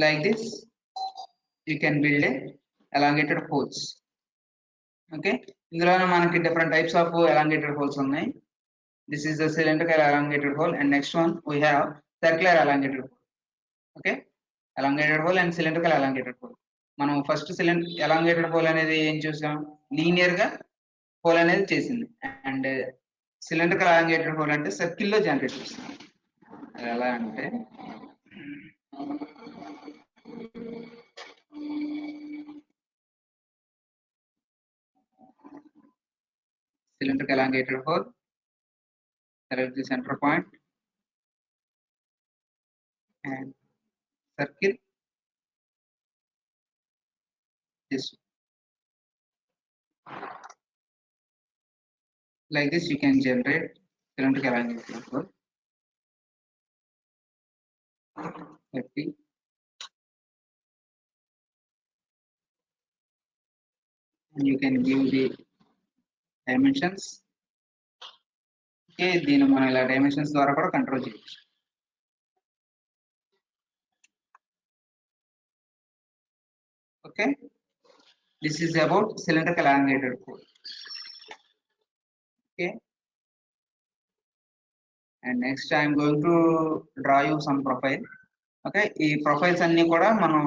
like this you can build a elongated holes. Okay, ఇందులోనే మనకి different types of elongated holes ఉన్నాయి. This is the cylindrical elongated hole, and next one we have circular elongated hole. Okay, elongated hole and cylindrical elongated hole. మనం first elongated hole అనేది ఏం చూసాం, linear గా whole అనేది చేసింది, and cylindrical elongated hole అంటే circle లో generate చేస్తుంది. అది ఎలా అంటే cylindrical elongated hole, select the center point and circle this. Like this you can generate cylindrical elongated hole. 30 and you can give the dimensions. Okay, దీని మనం ఇలా dimensions ద్వారా కూడా కంట్రోల్ చేయొచ్చు. Okay, this is about cylindrical elongated hole. Okay, and next I am going to draw you some profile. Okay, ఈ profiles అన్ని కూడా మనం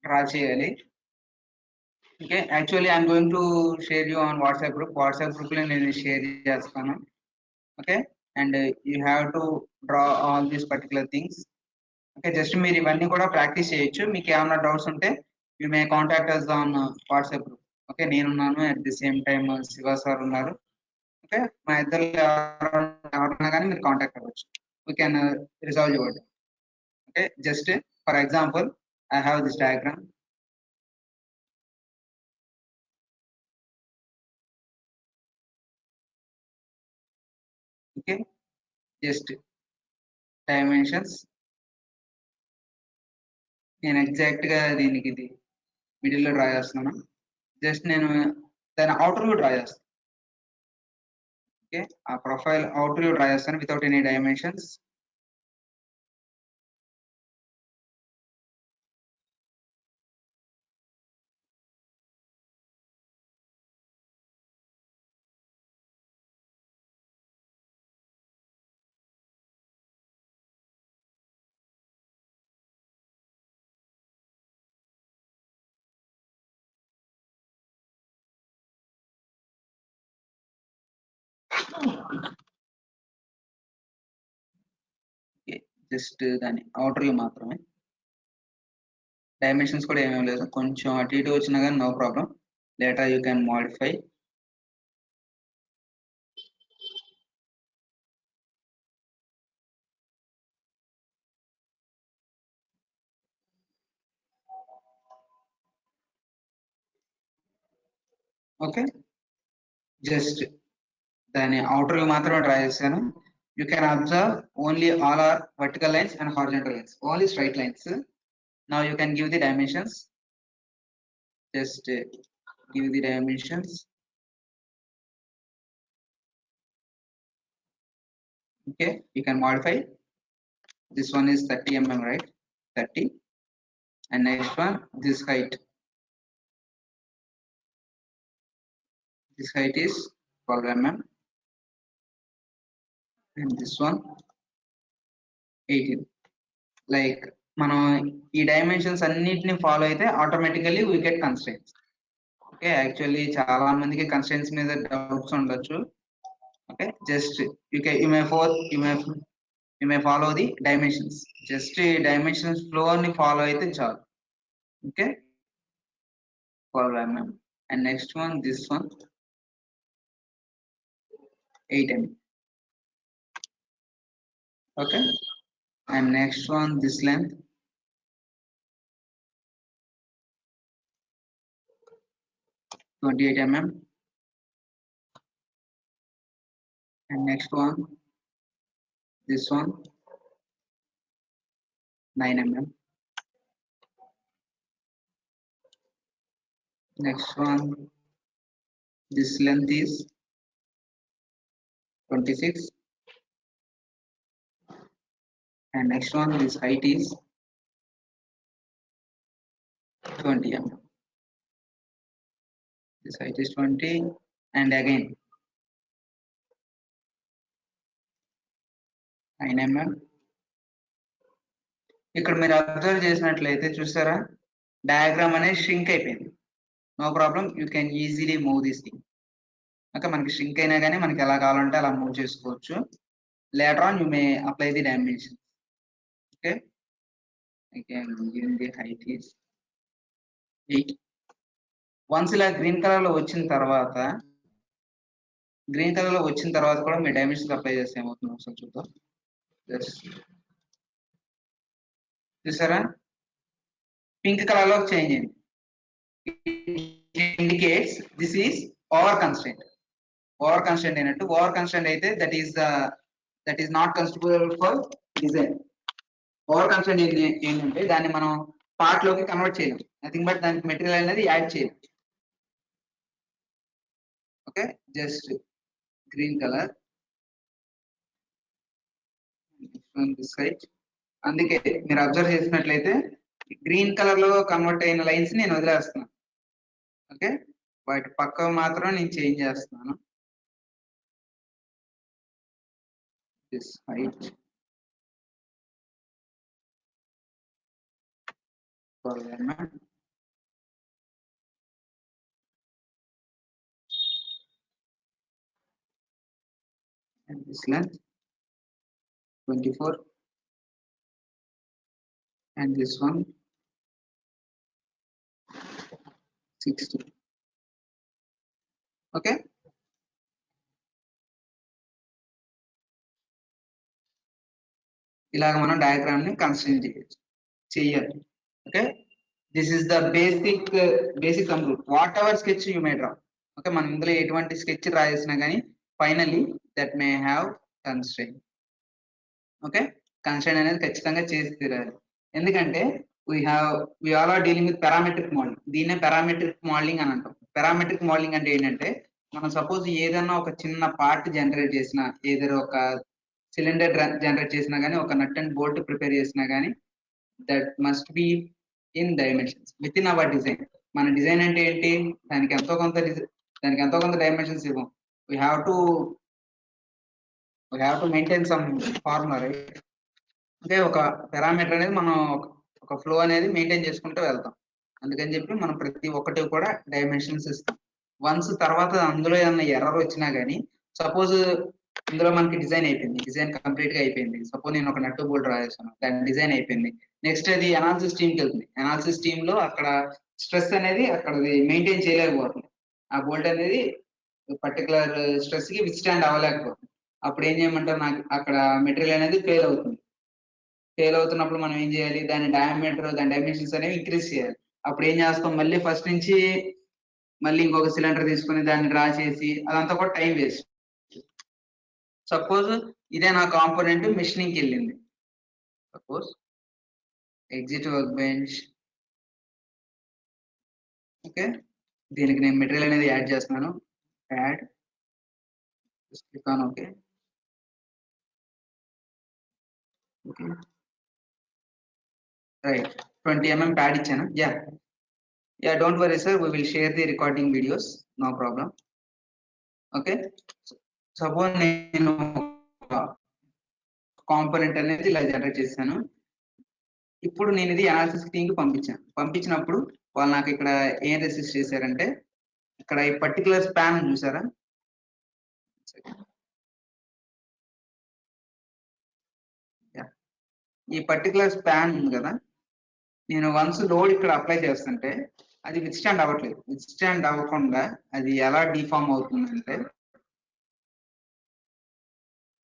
డ్రా చేయాలి. Okay, actually I am going to share you on WhatsApp group లో నేను share చేస్తాను. Okay, and you have to draw all these particular things. Okay, just మీరు ఇవన్నీ కూడా ప్రాక్టీస్ చేయొచ్చు. మీకు ఏమైనా డౌట్స్ ఉంటే you may contact us on WhatsApp group. Okay, నేనున్నాను, at the same time Shiva sir ఉన్నారు. Okay, మా ఇద్దరు ఎవరైనా కానీ మీరు కాంటాక్ట్ అవ్వచ్చు. We can resolve your doubt. Okay, just for example I have this diagram. Okay, just dimensions నేను exact గా దీనికి ఇది మిడిల్ లో డ్రా చేస్తున్నాను. జస్ట్ నేను దాని అవుటర్ వ్యూ డ్రా చేస్తాను. ఓకే, ఆ ప్రొఫైల్ అవుటర్ వ్యూ డ్రా చేస్తాను వితౌట్ ఎనీ డైమెన్షన్స్. జస్ట్ దాని అవుటర్ వ్యూ మాత్రమే, డైమెన్షన్స్ కూడా ఏమేమి లేదు. కొంచెం అటు ఇటు వచ్చినా కానీ no problem, later you can modify. Okay, just దాని అవుటర్ వ్యూ మాత్రమే డ్రా చేశాను. You can observe only all are vertical lines and horizontal lines, only straight lines. Now you can give the dimensions. Just give the dimensions. Okay, you can modify. This one is 30 mm, right? 30. And next one, this height. This height is 12 mm. And this one 18. Like మనం ఈ dimensions అన్నిటిని follow అయితే automatically we get constraints. Okay, actually చాలా మందికి constraints మీద doubts ఉండొచ్చు. Okay, just you may follow the dimensions. Just dimensions flow ni follow అయితే చాలు. Okay, 12 mm. And next one, this one 8 mm. Okay, and next one, this length 28 mm. And next one, this one 9 mm. Next one, this length is 26. And next one, this height is 20 mm. This height is 20. And again 9 mm. ఇక్కడ మీరు observe చేసినట్లయితే చూసారా, diagram అనేది shrink అయిపోయింది. No problem, you can easily move this thing. Okay, మనకి shrink అయినా కానీ మనకి ఎలా కావాలంటే అలా మూవ్ చేసుకోవచ్చు. Later on you may apply the dimension. Okay, again given the height is 8. Once ఇలా గ్రీన్ కలర్ లో వచ్చిన తర్వాత కూడా మీ డైమెన్షన్స్ అప్లై చేస్తే ఏమవుతుంది ఒకసారి చూద్దాం. చూసారా, పింక్ కలర్ లో చేంజ్ అయింది. Indicates this is over constraint. Over constraint అయినట్టు. ఓవర్ కన్స్ట్రెంట్ అయితే that is not considerable for design. Over constraint ఏంటంటే దాన్ని మనం పార్ట్ లోకి కన్వర్ట్ చేయలేం, నథింగ్ బట్ దానికి మెటీరియల్ అనేది యాడ్ చేయలేం. Okay, just green colour this side. అందుకే మీరు అబ్జర్వ్ చేసినట్లయితే గ్రీన్ కలర్ లో కన్వర్ట్ అయిన లైన్స్ నేను వదిలేస్తున్నాను. ఓకే, వాటి పక్క మాత్రం నేను చేంజ్ చేస్తున్నాను. This height 12 mm. And this length 24. And this one 60. Okay, ఇలాగ మనం డయాగ్రామ్ ని కన్స్ట్రక్ట్ చేయాలి. Okay, this is the basic compute what ever sketch you may draw. Okay, మనం ఇందులో ఎటువంటి స్కెచ్ డ్రా చేసినా కానీ finally that may have constraint. Okay, constraint అనేది ఖచ్చితంగా చేసి తీరాలి. ఎందుకంటే we all are dealing with parametric modeling. దీన్నే పారామెట్రిక్ మోడలింగ్ అని అంటాం. పారామెట్రిక్ మోడలింగ్ అంటే ఏంటంటే మనం సపోజ్ ఏదైనా ఒక చిన్న పార్ట్ జనరేట్ చేసినా, ఏదైనా ఒక సిలిండర్ జనరేట్ చేసినా కానీ, ఒక నట్ అండ్ బోల్ట్ ప్రిపేర్ చేసినా కానీ that must be in dimensions with in our design. మన డిజైన్ అంటే ఏంటి, దానికి ఎంతో కొంత డైమెన్షన్స్ ఇవ్వం. We have to maintain some formula, right? అంటే ఒక పారామీటర్ అనేది మనం ఒక ఫ్లో అనేది మెయింటైన్ చేసుకుంటూ వెళ్తాం. అందుకని చెప్పి మనం ప్రతి ఒక్కటి కూడా డైమెన్షన్స్ ఇస్తాం. వన్స్ తర్వాత అందులో ఏమన్నా ఎర్రర్ వచ్చినా కానీ, సపోజ్ ఇందులో మనకి డిజైన్ అయిపోయింది, డిజైన్ కంప్లీట్ గా అయిపోయింది. సపోజ్ నేను ఒక నట్టు బోల్ట్ రాసేసాను, దాని డిజైన్ అయిపోయింది. నెక్స్ట్ అది అనాలిసిస్ టీమ్ కి వెళ్తుంది. అనాలిసిస్ టీమ్ లో అక్కడ స్ట్రెస్ అనేది అక్కడ మెయింటైన్ చేయలేకపోతుంది. ఆ బోల్ట్ అనేది పర్టికులర్ స్ట్రెస్ కి విత్స్టాండ్ అవ్వలేకపోతుంది. అప్పుడు ఏం చేయమంటారు, నాకు అక్కడ మెటీరియల్ అనేది ఫెయిల్ అవుతుంది. ఫెయిల్ అవుతున్నప్పుడు మనం ఏం చేయాలి, దాని డయామీటర్, దాని డైమెన్షన్స్ అనేవి ఇంక్రీజ్ చేయాలి. అప్పుడు ఏం చేస్తాం, మళ్ళీ ఫస్ట్ నుంచి మళ్ళీ ఇంకొక సిలిండర్ తీసుకుని దాన్ని డ్రా చేసి అదంతా కూడా టైం వేస్ట్. సపోజ్ ఇదే నా కాంపోనెంట్ మిషనింగ్ కి వెళ్ళింది. Suppose exit work bench, okay, దీనికి నేను మెటీరియల్ అనేది యాడ్ చేస్తున్నాను. Add, click on okay. Okay, right, 20 mm pad ఇచ్చాను. Yeah don't worry sir, we will share the recording videos, no problem. Okay, suppose నేను component అనేది ఇలా జనరేట్ చేశాను. ఇప్పుడు నేను ఇది అనాలిసిస్ టీమ్ కి పంపించాను. పంపించినప్పుడు వాళ్ళు నాకు ఇక్కడ ఏం రెసిస్ట్ చేశారంటే, ఇక్కడ ఈ పర్టికులర్ స్పాన్ చూసారా, ఈ పర్టికులర్ స్పాన్ ఉంది కదా, నేను వన్స్ లోడ్ ఇక్కడ అప్లై చేస్తుంటే అది విత్స్టాండ్ అవ్వట్లేదు. విత్స్టాండ్ అవ్వకుండా అది ఎలా డిఫార్మ్ అవుతుందంటే,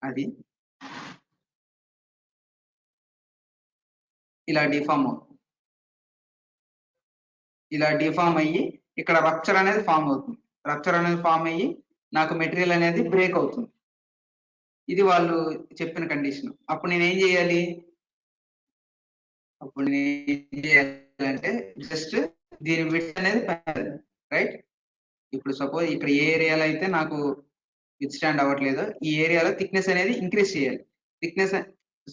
అది ఇలా డిఫార్మ్ అవుతుంది. ఇలా డిఫార్మ్ అయ్యి ఇక్కడ రప్చర్ అనేది ఫామ్ అవుతుంది. రప్చర్ అనేది ఫామ్ అయ్యి నాకు మెటీరియల్ అనేది బ్రేక్ అవుతుంది. ఇది వాళ్ళు చెప్పిన కండిషన్. అప్పుడు నేను ఏం చేయాలి, అప్పుడు నేను ఏం చేయాలంటే జస్ట్ దీని విడ్త్ అనేది రైట్. ఇప్పుడు సపోజ్ ఇక్కడ ఏ ఏరియాలో అయితే నాకు విత్స్టాండ్ అవ్వట్లేదో ఈ ఏరియాలో థిక్నెస్ అనేది ఇంక్రీజ్ చేయాలి. థిక్నెస్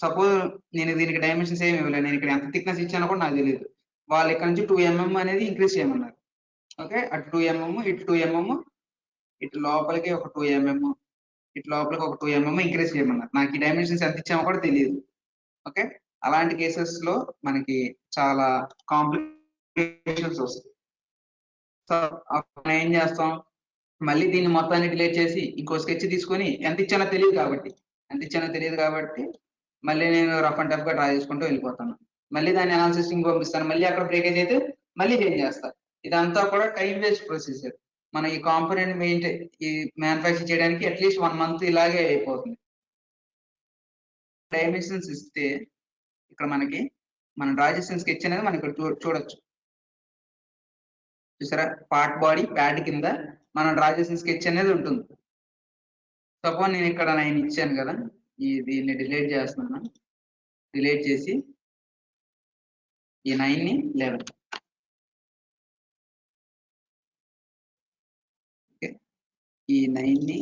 సపోజ్ నేను దీనికి డైమెన్షన్స్ ఏమి ఇవ్వలేదు, నేను ఇక్కడ ఎంత థిక్నెస్ ఇచ్చానో కూడా నాకు తెలియదు. వాళ్ళు ఇక్కడ నుంచి 2 mm అనేది ఇంక్రీజ్ చేయమన్నారు. ఓకే, అటు 2 mm, ఇటు 2 mm, ఇటు లోపలికి ఒక 2 mm, ఇటు లోపలికి ఒక 2 mm ఇంక్రీజ్ చేయమన్నారు. నాకు ఈ డైమెన్షన్స్ ఎంత ఇచ్చామో కూడా తెలియదు. ఓకే, అలాంటి కేసెస్ లో మనకి చాలా కాంప్లికేషన్స్ వస్తాయి. సో అప్పుడు ఏం చేస్తాం, మళ్ళీ దీన్ని మొత్తాన్ని డిలీట్ చేసి ఇంకో స్కెచ్ తీసుకొని ఎంత ఇచ్చానో తెలియదు కాబట్టి మళ్ళీ నేను రఫ్ అండ్ టఫ్ గా డ్రా చేసుకుంటూ వెళ్ళిపోతాను. మళ్ళీ దాన్ని అనాలిసిస్ కి పంపిస్తాను. మళ్ళీ అక్కడ బ్రేకేజ్ అయితే మళ్ళీ చేంజ్ చేస్తాను. ఇదంతా కూడా టైం వేస్ట్ ప్రొసీజర్. మనం ఈ కాంపోనెంట్ ఈ మ్యానుఫ్యాక్చర్ చేయడానికి అట్లీస్ట్ 1 month ఇలాగే అయిపోతుంది. డైమెన్షన్స్ ఇస్తే ఇక్కడ మనకి మనం డ్రా చేసిన స్కెచ్ అనేది మనం ఇక్కడ చూడొచ్చు. చూసారా, పార్ట్ బాడీ ప్యాడ్ కింద మనం డ్రా చేసిన స్కెచ్ అనేది ఉంటుంది. సపోజ్ నేను ఇక్కడ 9 ఇచ్చాను కదా, దీన్ని డిలీట్ చేస్తున్నాను. డిలీట్ చేసి ఈ 9 ని 11, ఓకే, ఈ 9 ని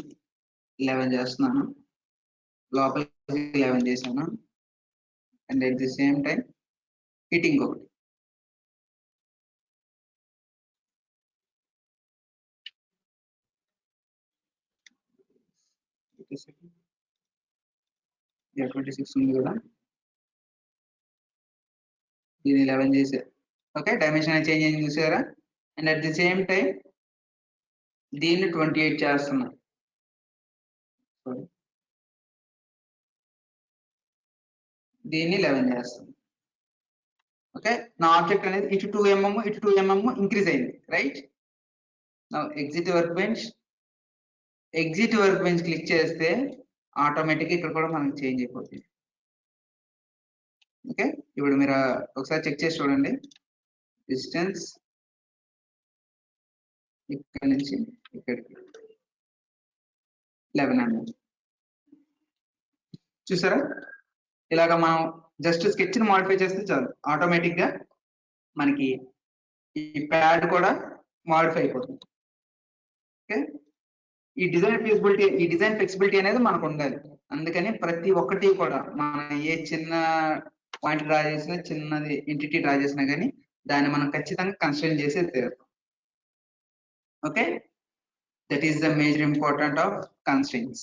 11 చేస్తున్నాను. లోపలికి 11 చేశాను. And at the same time hitting ఒకటి. యా 26 ఉంది కదా, ఇది 11 చేశారు. ఓకే, డైమెన్షన్ అనేది చేంజ్ అయింది చూసారా. And at the same time దీన్ని 28 చేస్తున్నా. దీన్ని 11 చేస్తాను. ఓకే, నా ఆబ్జెక్ట్ అనేది ఇటు 2 mm, ఇటు 2 mm ఇంక్రీజ్ అయింది. రైట్, నా ఎగ్జిట్ వర్క్ బెంచ్ క్లిక్ చేస్తే ఆటోమేటిక్ ఇక్కడ కూడా మనకి చేంజ్ అయిపోతుంది. ఓకే, ఇప్పుడు మీరు ఒకసారి చెక్ చేసి చూడండి. డిస్టెన్స్ ఇక్కడ నుంచి ఇక్కడికి 11 mm. చూసారా, ఇలాగా మనం జస్ట్ స్కెచ్ ని మాడిఫై చేస్తే చాలు, ఆటోమేటిక్ గా మనకి ఈ ప్యాడ్ కూడా మాడిఫై అయిపోతుంది. ఓకే, ఈ డిజైన్ ఫ్లెక్సిబిలిటీ అనేది మనకు ఉండాలి. అందుకని ప్రతి ఒక్కటి కూడా మనం ఏ చిన్న పాయింట్ డ్రా చేసినా, చిన్నది ఎంటిటీ డ్రా చేసినా కానీ దాన్ని మనం ఖచ్చితంగా కన్స్ట్రైన్ చేసే తీరుతాం. Okay, that is the major important of constraints.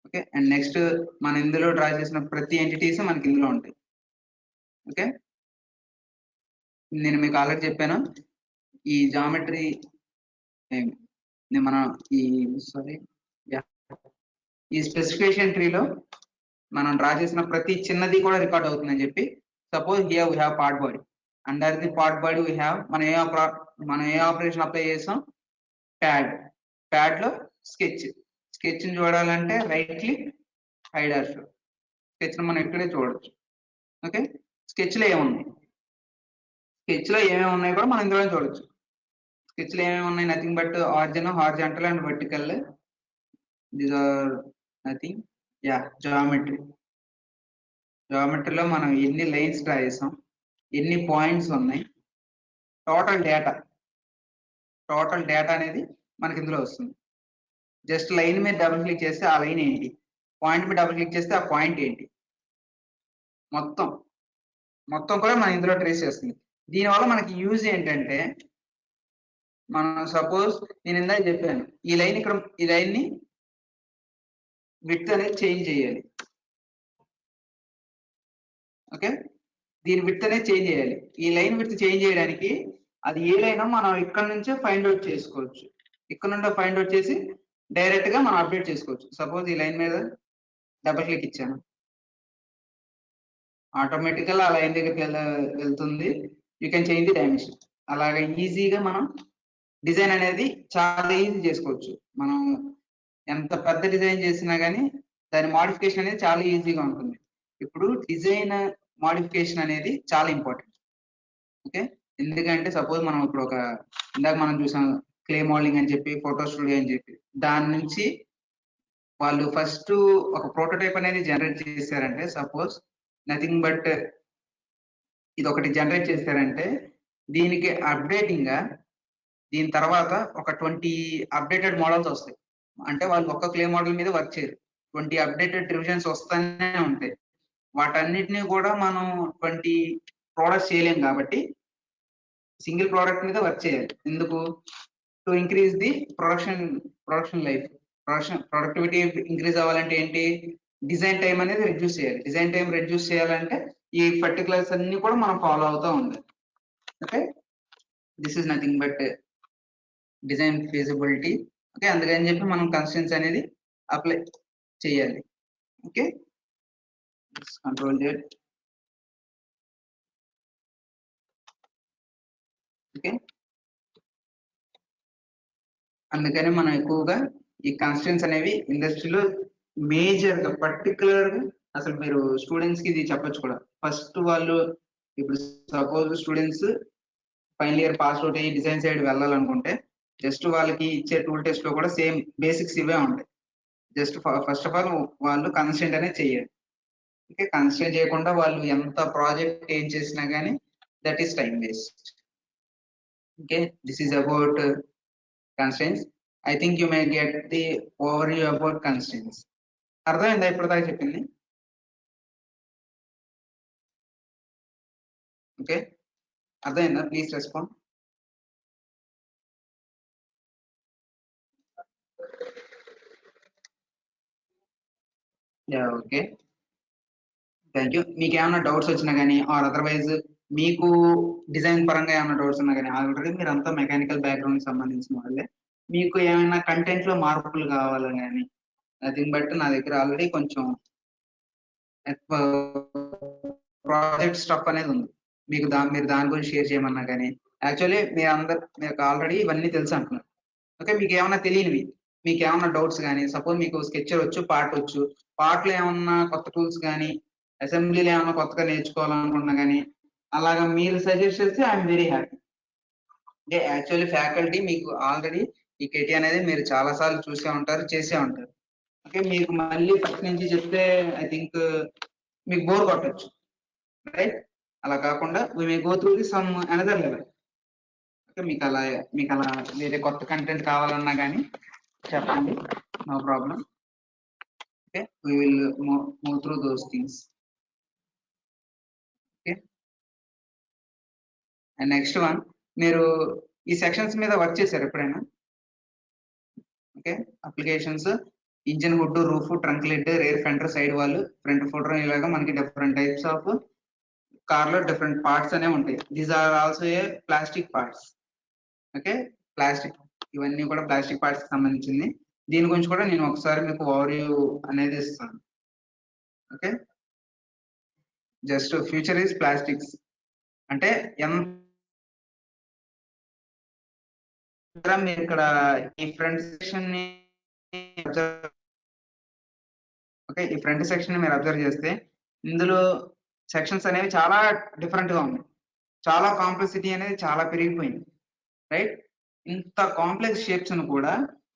Okay, and next మనం ఇందులో డ్రా చేసిన ప్రతి ఎంటిటీస్ మనకి ఇందులో ఉంటాయి. ఓకే, నేను మీకు ఆల్రెడీ చెప్పాను, ఈ జామెట్రీ మన ఈ ఈ స్పెసిఫికేషన్ ట్రీలో మనం డ్రా చేసిన ప్రతి చిన్నది కూడా రికార్డ్ అవుతుందని చెప్పి suppose here we have part body under the part body we have మనం ఏ ఆపరేషన్ అప్లై చేసాం ప్యాడ్ లో స్కెచ్ ని చూడాలంటే right click hide or show sketch ని మనం ఇక్కడే చూడొచ్చు. ఓకే, స్కెచ్ లో ఏమున్నాయి కూడా మనం ఇందులో చూడొచ్చు. స్కెచ్ లో ఏమేమి ఉన్నాయి, nothing but origin, horizontal and vertical. These are nothing. జామెట్రీలో మనం ఎన్ని లైన్స్ డ్రా చేసాం, ఎన్ని పాయింట్స్ ఉన్నాయి, టోటల్ డేటా అనేది మనకి ఇందులో వస్తుంది. జస్ట్ లైన్ మీద డబుల్ క్లిక్ చేస్తే ఆ లైన్ ఏంటి, పాయింట్ మీద డబుల్ క్లిక్ చేస్తే ఆ పాయింట్ ఏంటి, మొత్తం కూడా మనం ఇందులో ట్రేస్ చేస్తుంది. దీనివల్ల మనకి యూజ్ ఏంటంటే, మనం సపోజ్ నేను ఇందాక చెప్పాను ఈ లైన్ ని విడ్త్ అనేది చేంజ్ చేయాలి. ఓకే, దీని విడ్త్ అనేది చేంజ్ చేయాలి. ఈ లైన్ విడ్త్ చేంజ్ చేయడానికి అది ఏ లైన్ మనం ఇక్కడ నుంచే ఫైండ్ అవుట్ చేసుకోవచ్చు. ఇక్కడ నుండి ఫైండ్ అవుట్ చేసి డైరెక్ట్ గా మనం అప్డేట్ చేసుకోవచ్చు. సపోజ్ ఈ లైన్ మీద డబుల్ క్లిక్ ఇచ్చాను, ఆటోమేటికల్ ఆ లైన్ దగ్గరికి వెళ్తుంది. You can change the dimension. అలాగే ఈజీగా మనం డిజైన్ అనేది చాలా ఈజీ చేసుకోవచ్చు. మనం ఎంత పెద్ద డిజైన్ చేసినా కానీ దాని మోడిఫికేషన్ అనేది చాలా ఈజీగా ఉంటుంది. ఇప్పుడు డిజైన్ మోడిఫికేషన్ అనేది చాలా ఇంపార్టెంట్. ఓకే, ఎందుకంటే సపోజ్ మనం ఇప్పుడు ఇందాక మనం చూసాం క్లే మోడలింగ్ అని చెప్పి, ఫోటో స్టూడియో అని చెప్పి, దాని నుంచి వాళ్ళు ఫస్ట్ ఒక ప్రోటోటైప్ అనేది జనరేట్ చేశారంటే, సపోజ్ నథింగ్ బట్ ఇది ఒకటి జనరేట్ చేశారంటే, దీనికి అప్డేటింగ్ గా దీని తర్వాత ఒక 20 అప్డేటెడ్ మోడల్స్ వస్తాయి. అంటే వాళ్ళు ఒక్క క్లే మోడల్ మీద వర్క్ చేయరు, 20 అప్డేటెడ్ రివిజన్స్ వస్తూనే ఉంటాయి. వాటన్నిటిని కూడా మనం 20 ప్రోడక్ట్స్ చేయలేం కాబట్టి సింగిల్ ప్రోడక్ట్ మీద వర్క్ చేయాలి. ఎందుకు? To increase the production life. Productivity increase అవ్వాలంటే ఏంటి, డిజైన్ టైం అనేది రెడ్యూస్ చేయాలి. డిజైన్ టైం రెడ్యూస్ చేయాలంటే ఈ పర్టికులర్స్ అన్ని కూడా మనం ఫాలో అవుతూ ఉండాలి. Okay, this is nothing but design feasibility. Okay, అందుకని చెప్పి మనం కన్స్ట్రెంట్స్ అనేది అప్లై చేయాలి. Okay, control Z. ఓకే, అందుకని మనం ఎక్కువగా ఈ కన్స్ట్రెంట్స్ అనేవి ఇండస్ట్రీలో మేజర్ గా పర్టికులర్ గా అసలు మీరు స్టూడెంట్స్ కి ఇది చెప్పొచ్చు కూడా. ఫస్ట్ వాళ్ళు ఇప్పుడు suppose students final year pass out అయ్యి డిజైన్ సైడ్ వెళ్ళాలనుకుంటే జస్ట్ వాళ్ళకి ఇచ్చే టూల్ టెస్ట్ లో కూడా సేమ్ బేసిక్స్ ఇవే ఉంటాయి. జస్ట్ ఫస్ట్ ఆఫ్ ఆల్ వాళ్ళు కన్స్ట్రెంట్ అనేది చేయాలి. ఓకే, కన్స్ట్రెంట్ చేయకుండా వాళ్ళు ఎంత ప్రాజెక్ట్ ఏం చేసినా కానీ that is time waste. Okay, this is about constraints. I think you may get the overview about constraints. అర్థమైందా ఇప్పుడు దాకా చెప్పింది? ఓకే, అర్థమైందా? Please respond. Yeah, okay, thank you. మీకు ఏమైనా డౌట్స్ వచ్చినా కానీ ఆర్ అదర్వైజ్ మీకు డిజైన్ పరంగా ఏమైనా డౌట్స్ ఉన్నా కానీ, ఆల్రెడీ మీరు అంతా మెకానికల్ బ్యాక్గ్రౌండ్ సంబంధించిన వాళ్ళే, మీకు ఏమైనా కంటెంట్ లో మార్పులు కావాలని కానీ నథింగ్ బట్ నా దగ్గర ఆల్రెడీ కొంచెం ప్రాజెక్ట్ స్టఫ్ అనేది ఉంది. మీరు దాని గురించి షేర్ చేయమన్నా కానీ, యాక్చువల్లీ మీకు ఆల్రెడీ ఇవన్నీ తెలుసు అంటున్నారు. ఓకే, మీకు ఏమైనా తెలియనివి, మీకు ఏమైనా డౌట్స్ కానీ, సపోజ్ మీకు స్కెచర్ వచ్చు, పార్ట్ లో ఏమన్నా కొత్త టూల్స్ కానీ, అసెంబ్లీలో ఏమైనా కొత్తగా నేర్చుకోవాలనుకున్నా కానీ అలాగా మీరు సజెస్ట్ చేస్తే ఐఎమ్ వెరీ హ్యాపీ. అంటే యాక్చువల్లీ ఫ్యాకల్టీ మీకు ఆల్రెడీ ఈ KT అనేది మీరు చాలా సార్లు చూసే ఉంటారు, చేసే ఉంటారు. ఓకే, మీకు మళ్ళీ ఫస్ట్ నుంచి చెప్తే ఐ థింక్ మీకు బోర్ కొట్టచ్చు, రైట్? అలా కాకుండా we may go through the some another level. Okay, మీకు అలా వేరే కొత్త కంటెంట్ కావాలన్నా కానీ చెప్పండి, no problem. Okay, we will move through those things. Okay, and next one, మీరు ఈ సెక్షన్స్ మీద వర్క్ చేశారు ఎప్పుడైనా? Okay, applications, engine hood, roof, trunk lid, rear fender, side wall, front footer, ఇలాగా మనకి డిఫరెంట్ టైప్స్ ఆఫ్ కార్ లో different parts అనేవి ఉంటాయి. These are also a plastic parts. Okay, plastic, ఇవన్నీ కూడా ప్లాస్టిక్ పార్ట్స్ కి సంబంధించింది. దీని గురించి కూడా నేను ఒకసారి మీకు ఓవర్వ్యూ అనేది ఇస్తాను. Okay, just future is plastics అంటే మీరు ఇక్కడ ఈ ఫ్రంట్ సెక్షన్ ని ఓకే, ఈ ఫ్రంట్ సెక్షన్ ని మీరు అబ్జర్వ్ చేస్తే ఇందులో సెక్షన్స్ అనేవి చాలా డిఫరెంట్ గా ఉన్నాయి. చాలా కాంప్లెక్సిటీ అనేది చాలా పెరిగిపోయింది, రైట్? ఇంత కాంప్లెక్స్ షేప్స్ ను కూడా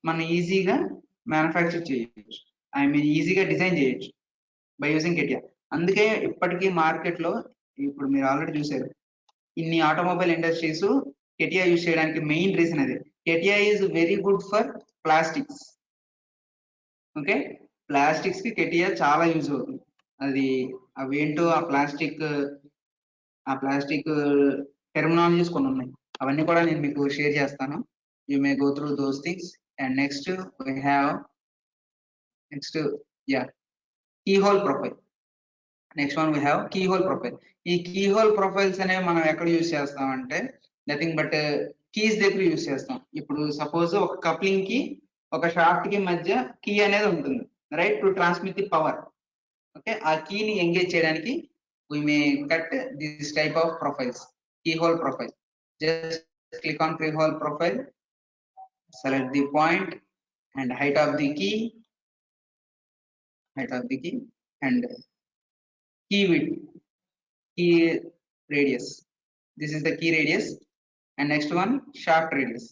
మనం ఈజీగా మ్యానుఫ్యాక్చర్ చేయొచ్చు, ఈజీగా డిజైన్ చేయొచ్చు బై యూజింగ్ కెటియా. అందుకే ఇప్పటికీ మార్కెట్ లో ఇప్పుడు మీరు ఆల్రెడీ చూసారు, ఇన్ని ఆటోమొబైల్ ఇండస్ట్రీస్ కెటియా యూజ్ చేయడానికి మెయిన్ రీజన్ అదే. కెటియా is very good for plastics. Okay, plastics కి కెటియా చాలా యూజ్ అవుతుంది. అది అవేంటో ఆ ప్లాస్టిక్ టెర్మినాలజీస్ కొన్ని ఉన్నాయి, అవన్నీ కూడా నేను మీకు షేర్ చేస్తాను. You may go through those things. And next we have key hole profile. Next one we have key hole profile. ఈ కీ హోల్ ప్రొఫైల్స్ అనేవి మనం ఎక్కడ యూజ్ చేస్తామంటే నథింగ్ బట్ కీస్ దగ్గర యూజ్ చేస్తాం. ఇప్పుడు సపోజ్ ఒక కప్లింగ్ కి ఒక షాఫ్ట్ కి మధ్య కీ అనేది ఉంటుంది, right, to transmit the power. Okay, ఆ కీని ఎంగేజ్ చేయడానికి we may cut this type of profiles, keyhole profile. Just click on keyhole profile, select the point and height of the key and key width, key radius. This is the key radius. And next one, shaft radius.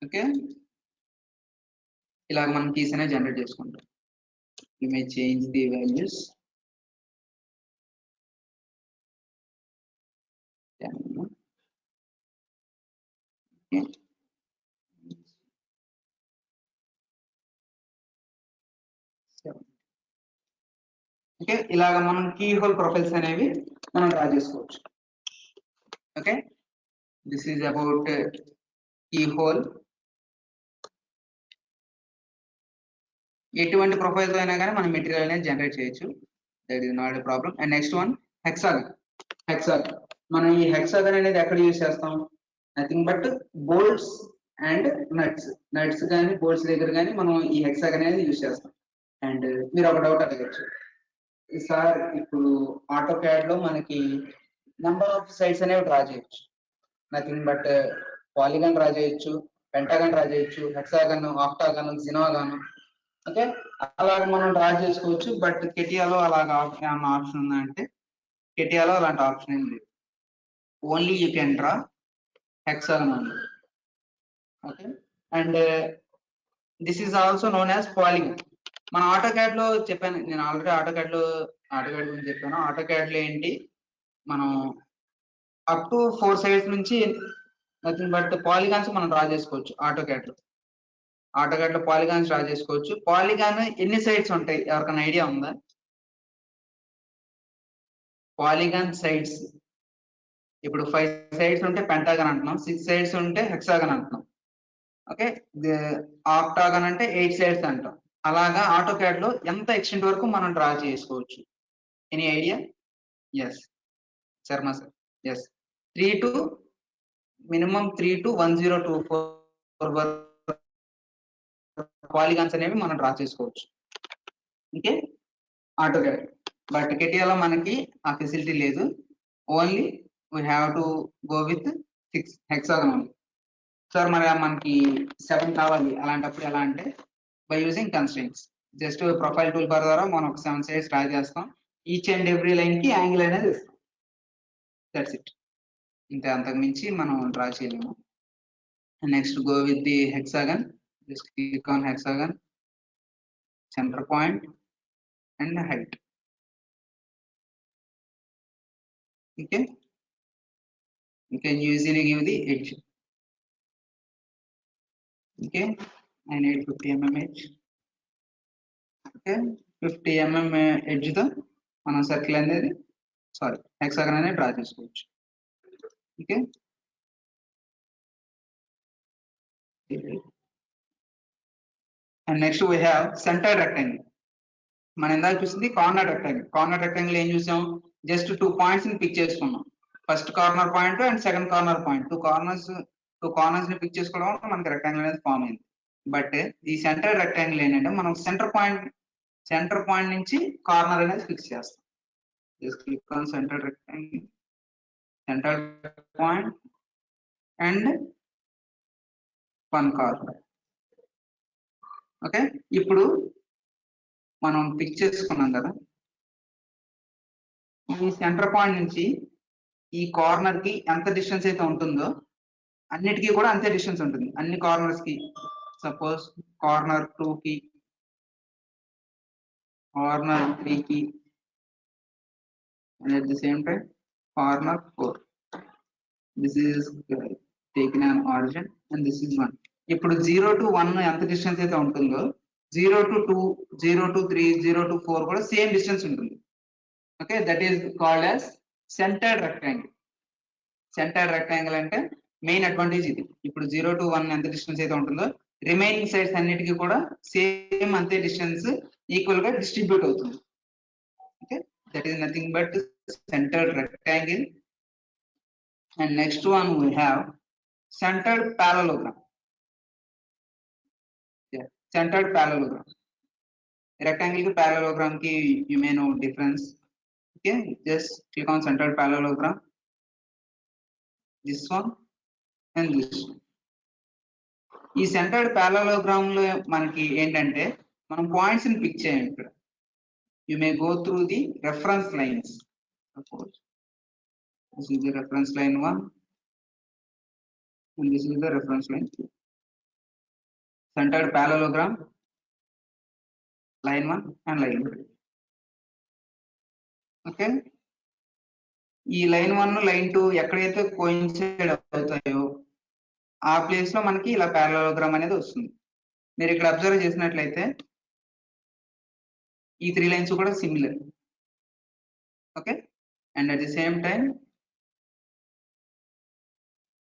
Okay, ఇలా మనం keys అనేది generate చేసుకుంటాం. You may change the values. Okay, ఇలాగ మనం key hole profiles అనేవి మనం draw చేసుకోవచ్చు. Okay, this is about key hole. ఎటువంటి ప్రొఫైల్స్ అయినా కానీ మనం మెటీరియల్ అనేది జనరేట్ చేయొచ్చు, that is not a problem. And next one hexagon. మనం ఈ హెక్సాగన్ అనేది ఎక్కడ యూజ్ చేస్తాం? Nothing but bolts and nuts కానీ బోల్ట్స్ దగ్గర కానీ మనం ఈ హెక్సాగన్ అనేది యూజ్ చేస్తాం. అండ్ మీరు ఒక డౌట్ అడగచ్చు, సార్ ఇప్పుడు ఆటో క్యాడ్ లో మనకి నెంబర్ ఆఫ్ సైడ్స్ అనేవి డ్రా చేయొచ్చు. నథింగ్ బట్ పాలిగాన్ డ్రా చేయొచ్చు, పెంటాగాన్ డ్రా చేయొచ్చు, హెక్సాగన్, ఆక్టాగాన్, జినోగాన్. ఓకే, అలాగ మనం డ్రా చేసుకోవచ్చు. బట్ కెటియాలో అలాగా ఏమన్నా ఆప్షన్ ఉందా అంటే కెటియాలో అలాంటి ఆప్షన్ ఏం లేదు. Only you can draw hexagon only. Okay, and this is also known as polygon. మన ఆటో క్యాడ్ లో చెప్పాను, నేను ఆల్రెడీ ఆటో క్యాడ్ గురించి చెప్పాను. ఆటో క్యాడ్ లో ఏంటి, మనం అప్ టు 4 సైడ్స్ నుంచి నథింగ్ బట్ పాలిగాన్స్ మనం డ్రా చేసుకోవచ్చు. ఆటో క్యాడ్ లో పాలిగాన్స్ డ్రా చేసుకోవచ్చు. పాలిగాన్ ఎన్ని సైడ్స్ ఉంటాయి ఎవరికైనా ఐడియా ఉందా? పాలిగాన్ సైడ్స్ ఇప్పుడు 5 సైడ్స్ ఉంటే పెంటాగన్ అంటున్నాం, 6 సైడ్స్ ఉంటే హెక్సాగన్ అంటున్నాం. ఓకే, ఆక్టాగన్ అంటే 8 సైడ్స్ అంటాం. అలాగా ఆటో క్యాడ్ లో ఎంత ఎక్స్టెంట్ వరకు మనం డ్రా చేసుకోవచ్చు? Any idea? Yes Sharma sir, yes 3 to minimum 3 to 1024 polygons అనేవి మనం డ్రా చేసుకోవచ్చు. Okay, AutoCAD. బట్ కెటియాలో మనకి ఆ ఫెసిలిటీ లేదు. Only we have to go with 6 hexagon only. Sir మరి మనకి 7 కావాలి, అలాంటప్పుడు ఎలా అంటే by using constraints. Just profile tool bar ద్వారా మనం ఒక 7 సైడ్స్ డ్రా చేస్తాం. ఈచ్ అండ్ ఎవ్రీ లైన్ కి యాంగిల్ అనేది ఇస్తాం. That's it. ఇంత అంతకు మించి మనం డ్రా చేయలేము. Next go with the hexagon. Just click on hexagon, centre point and height. Okay, you can easily give the edge. Okay, I need 50 mm edge. Okay, 50 mm edge తో మనం circle అనేది hexagon అనేది draw చేసుకోవచ్చు. Okay, and next we have centre rectangle. మనం ఇందాక చూసింది corner rectangle. Corner rectangle ఏం చూసాం? జస్ట్ 2 పాయింట్స్ ని పిక్ చేసుకున్నాం. First corner point and second corner point, 2 two corners ని పిక్ చేసుకోవడం వల్ల మనకి రెక్టాంగిల్ అనేది ఫామ్ అయింది. బట్ ఈ సెంటర్ రెక్టాంగిల్ ఏంటంటే మనం సెంటర్ పాయింట్ నుంచి కార్నర్ అనేది ఫిక్స్ చేస్తాం. Just click on centre rectangle, centre point and one corner. Okay, ఇప్పుడు మనం పిక్ చేసుకున్నాం కదా, ఈ సెంటర్ పాయింట్ నుంచి ఈ కార్నర్ కి ఎంత డిస్టెన్స్ అయితే ఉంటుందో అన్నిటికీ కూడా అంతే డిస్టెన్స్ ఉంటుంది. అన్ని కార్నర్స్ కి, సపోజ్ కార్నర్ 2 కి, కార్నర్ 3 కి, and at the same time corner 4. This is taken an origin and this is 1. ఇప్పుడు 0 to 1 ఎంత డిస్టెన్స్ అయితే ఉంటుందో 0 to 2, 0 to 3, 0 to 4 కూడా సేమ్ డిస్టెన్స్ ఉంటుంది. Okay, that is called as centred rectangle. Centred rectangle అంటే main advantage ఇది. ఇప్పుడు 0 to 1 ఎంత డిస్టెన్స్ అయితే ఉంటుందో రిమైనింగ్ సైడ్స్ అన్నిటికీ కూడా సేమ్ అంతే డిస్టెన్స్ ఈక్వల్ గా డిస్ట్రిబ్యూట్ అవుతుంది. Okay, that is nothing but centered rectangle. And next one we have centered parallelogram. Yeah, centered parallelogram. Rectangle ki parallelogram ki you may know difference. Okay, just click on centered parallelogram, this one and this one. ఈ centred parallelogram లో మనకి ఏంటంటే మనం points ని pick చేయాలి. ఇక్కడ you may go through the reference lines. Suppose this is the reference line 1 and this is the reference line 2. Centered parallelogram, line 1 and line 2. Okay, ఈ line 1 line 2 ఎక్కడైతే coincide అవుతాయో ఆ ప్లేస్ లో మనకి ఇలా parallelogram అనేది వస్తుంది. మీరు ఇక్కడ అబ్జర్వ్ చేసినట్లయితే ఈ 3 లైన్స్ కూడా similar. Okay, and at the same time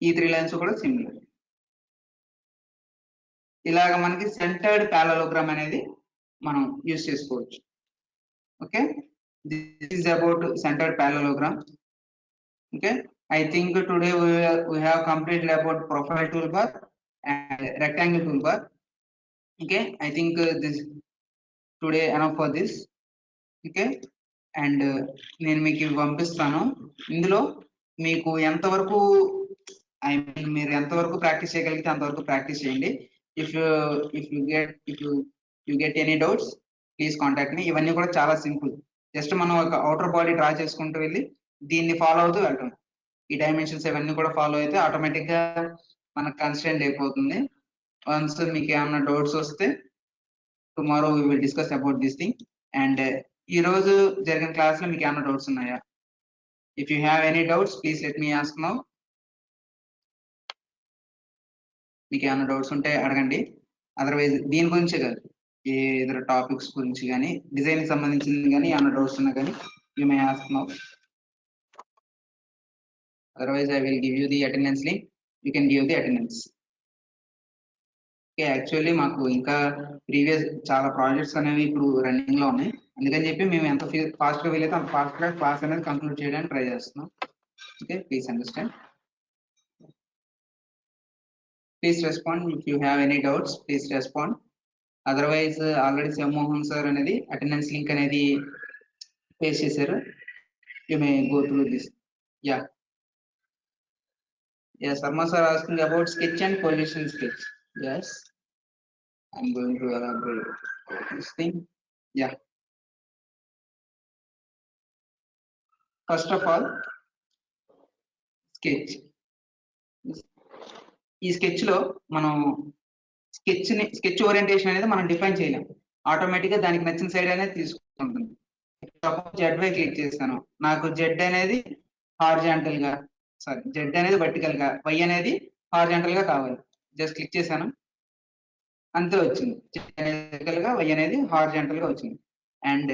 ఈ 3 లైన్స్ కూడా సిమిలర్. ఇలాగ మనకి సెంటర్డ్ parallelogram అనేది మనం యూజ్ చేసుకోవచ్చు. Okay, this is about centred parallelogram. Okay, I think today we have completed about profile toolbar and rectangle toolbar. Okay, I think this today enough for this. Okay, and నేను మీకు ఇవి పంపిస్తాను. ఇందులో మీకు ఎంతవరకు మీరు ఎంతవరకు ప్రాక్టీస్ చేయగలిగితే అంతవరకు ప్రాక్టీస్ చేయండి. If you get any doubts please contact me. ఇవన్నీ కూడా చాలా సింపుల్. జస్ట్ మనం ఒక అవుటర్ బాడీ డ్రా చేసుకుంటూ వెళ్ళి దీన్ని ఫాలో అవుతూ వెళ్ళటం. ఈ డైమెన్షన్స్ ఇవన్నీ కూడా ఫాలో అయితే ఆటోమేటిక్ గా మనకు కన్స్ట్రెంట్ అయిపోతుంది. వన్స్ మీకు ఏమైనా డౌట్స్ వస్తే tomorrow we will discuss about this thing. And ఈ రోజు జరిగిన క్లాస్ లో మీకు ఏమైనా డౌట్స్ ఉన్నాయా? If you have any doubts please let me ask now. మీకు ఏమైనా డౌట్స్ ఉంటే అడగండి. అదర్వైజ్ దీని గురించే కాదు, ఏ ఇతర టాపిక్స్ గురించి కానీ డిజైన్ సంబంధించింది కానీ ఏమైనా డౌట్స్ ఉన్నా కానీ you may ask now. Otherwise I will give you the attendance link, you can give the attendance. Okay, actually మాకు ఇంకా ప్రీవియస్ చాలా ప్రాజెక్ట్స్ అనేవి ఇప్పుడు రన్నింగ్ లో ఉన్నాయి. అందుకని చెప్పి మేము ఎంత ఫాస్ట్ గా వీలైతే అంత ఫాస్ట్ గా క్లాస్ అనేది కంక్లూడ్ చేయడానికి ట్రై చేస్తున్నాం. Okay, please understand. Please respond if you have any doubts, please respond. Otherwise already Shivamohan sir అనేది అటెండెన్స్ లింక్ అనేది పేస్ట్ చేశారు. You may go through this. Yeah, yes, Sarma sir asking about sketch and position sketch. Yes, I'm going to elaborate this thing. Yeah, first of all sketch. ఈ sketch లో మనం sketch orientation అనేది మనం define చేయలేం. Automatic గా దానికి నచ్చిన side అనేది తీసుకుంటుంది. జెడ్ వై క్లిక్ చేస్తాను, నాకు జెడ్ అనేది హారిజాంటల్ గా, సారీ జెడ్ అనేది వర్టికల్ గా, వై అనేది హారిజాంటల్ గా కావాలి. జస్ట్ క్లిక్ చేశాను, అంతే వచ్చింది. జెడ్ అనేది వర్టికల్ గా, వై అనేది హారిజాంటల్ గా వచ్చింది. అండ్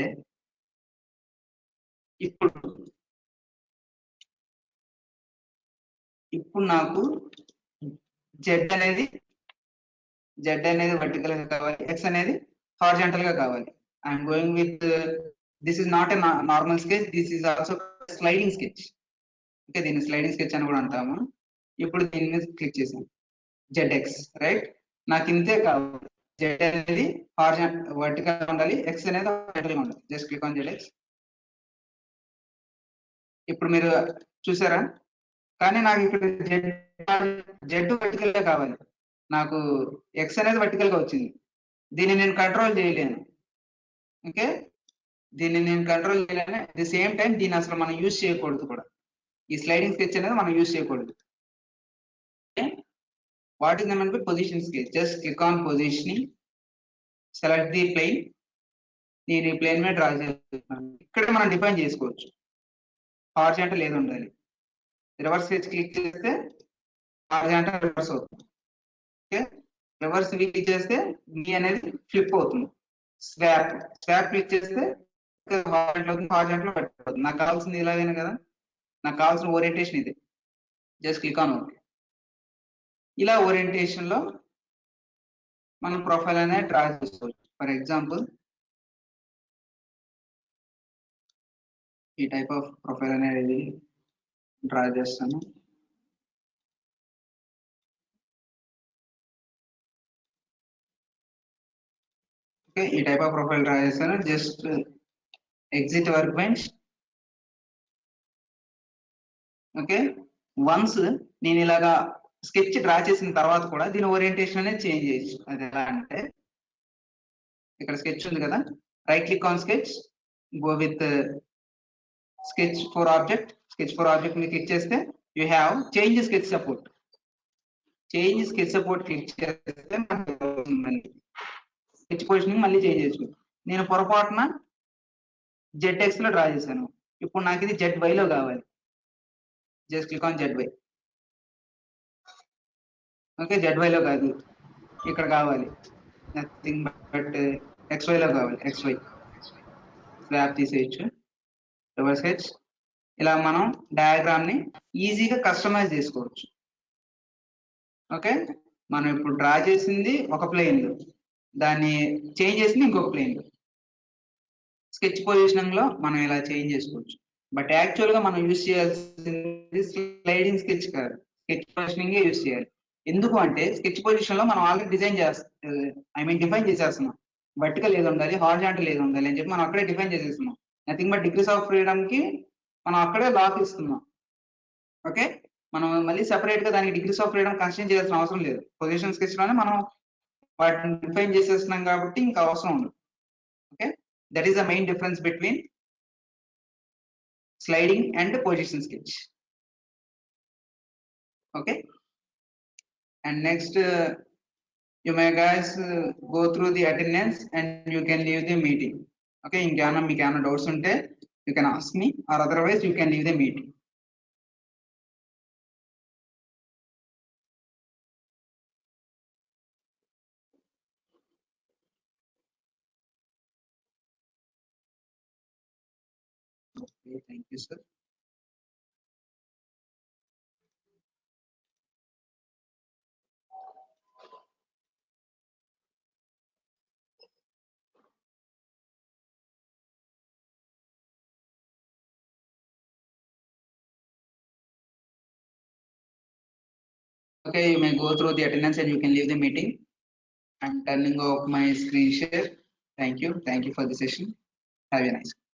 ఇప్పుడు నాకు జెడ్ అనేది వర్టికల్ గా కావాలి, ఎక్స్ అనేది హారిజాంటల్ గా కావాలి. I'm going with this is not a normal sketch, this is also sliding sketch. Okay, దీన్ని స్లైడింగ్ స్కెచ్ అని కూడా అంటాము. ఇప్పుడు దీని మీద క్లిక్ చేసాను, ZX, రైట్? నాకు ఇంతే కావాలి. Z అనేది వర్టికల్ ఉండాలి, X అనేది వర్టికల్ ఉండాలి. Just click on ZX. ఇప్పుడు మీరు చూసారా? కానీ నాకు ఇక్కడ జెడ్ వర్టికల్ గా కావాలి, నాకు X అనేది వర్టికల్ గా వచ్చింది. దీన్ని నేను కంట్రోల్ చేయలేను. ఓకే, దీన్ని నేను కంట్రోల్ చేయలేను. అట్ ది సేమ్ టైం దీన్ని అసలు మనం యూజ్ చేయకూడదు కూడా. ఈ స్లైడింగ్ స్కెచ్ అనేది మనం యూజ్ చేయకూడదు. వాట్ ఇస్ మనకి position sketch? Just click on positioning, select the plane. నేను ఈ ప్లేన్ మీద డ్రా చేస్తున్నాను. ఇక్కడ మనం డిఫైన్ చేసుకోవచ్చు హారిజాంటల్ ఏది ఉండాలి. రివర్స్ స్కెచ్ క్లిక్ చేస్తే హారిజాంటల్ రివర్స్ అవుతుంది. ఓకే, రివర్స్ క్లిక్ చేస్తే బి అనేది ఫ్లిప్ అవుతుంది. స్వాప్ క్లిక్ చేస్తే హారిజాంటల్ పడిపోతుంది. నాకు కావాల్సింది ఇలాగైనా కదా, నాకు కావాల్సిన ఓరియంటేషన్ ఇది. Just click on okay. ఇలా ఓరియంటేషన్ లో మనం ప్రొఫైల్ అనేది డ్రా చేసుకోవచ్చు. ఫర్ ఎగ్జాంపుల్ ఈ టైప్ ఆఫ్ ప్రొఫైల్ అనేది డ్రా చేస్తాను. ఓకే, ఈ టైప్ ఆఫ్ ప్రొఫైల్ డ్రా చేస్తాను. Just exit work bench. Okay, once నేను ఇలాగా స్కెచ్ డ్రా చేసిన తర్వాత కూడా దీని ఓరియంటేషన్ అనేది చేంజ్ చేయొచ్చు. అది ఎలా అంటే, ఇక్కడ స్కెచ్ ఉంది కదా, right click on sketch, go with sketch for object. Sketch for object ని క్లిక్ చేస్తే you have change sketch support. Change sketch support click చేస్తే స్కెచ్ పొజిషనింగ్ మళ్ళీ చేంజ్ చేయొచ్చు. నేను పొరపాటున ZX లో డ్రా చేశాను. ఇప్పుడు నాకు ఇది ZY లో కావాలి. Just click on ZY. Okay, ZY లో కాదు, ఇక్కడ కావాలి. నథింగ్ బట్ XY లో కావాలి. XY స్వాప్ తీసేయచ్చు. Reverse H. ఇలా మనం డయాగ్రామ్ ని ఈజీగా కస్టమైజ్ చేసుకోవచ్చు. ఓకే, మనం ఇప్పుడు డ్రా చేసింది ఒక ప్లేన్ లో, దాన్ని చేంజ్ చేసింది ఇంకొక ప్లేన్ లో. స్కెచ్ పొజిషనింగ్ లో మనం ఇలా చేంజ్ చేసుకోవచ్చు. బట్ యాక్చువల్ గా మనం యూజ్ చేయాల్సింది స్లైడింగ్ స్కెచ్ కాదు, స్కెచ్ పొజిషనింగ్ యూజ్ చేయాలి. ఎందుకు అంటే స్కెచ్ పొజిషన్ లో మనం ఆల్రెడీ డిఫైన్ చేసేస్తున్నాం. వర్టికల్ ఏది ఉండాలి, హారిజాంటల్ ఏది ఉండాలి అని చెప్పి మనం అక్కడే డిఫైన్ చేసేస్తున్నాం. Nothing but degrees of freedom కి మనం అక్కడే లాక్ ఇస్తున్నాం. ఓకే, మనం మళ్ళీ సెపరేట్ గా దానికి డిగ్రీస్ ఆఫ్ ఫ్రీడమ్ కన్స్ట్రెయిన్ చేయాల్సిన అవసరం లేదు. పొజిషన్ స్కెచ్ లోనే మనం వాటిని డిఫైన్ చేసేస్తున్నాం కాబట్టి ఇంకా అవసరం ఉండదు. Okay, that is the main difference between sliding and position sketch. Okay, and next you may guys go through the attendance and you can leave the meeting. Okay, ఇంకేమైనా మీకు ఏమైనా డౌట్స్ ఉంటే you can ask me, or otherwise you can leave the meeting. Okay, thank you sir. Okay, you may go through the attendance and you can leave the meeting. I'm turning off my screen share. Thank you for the session. Have a nice day.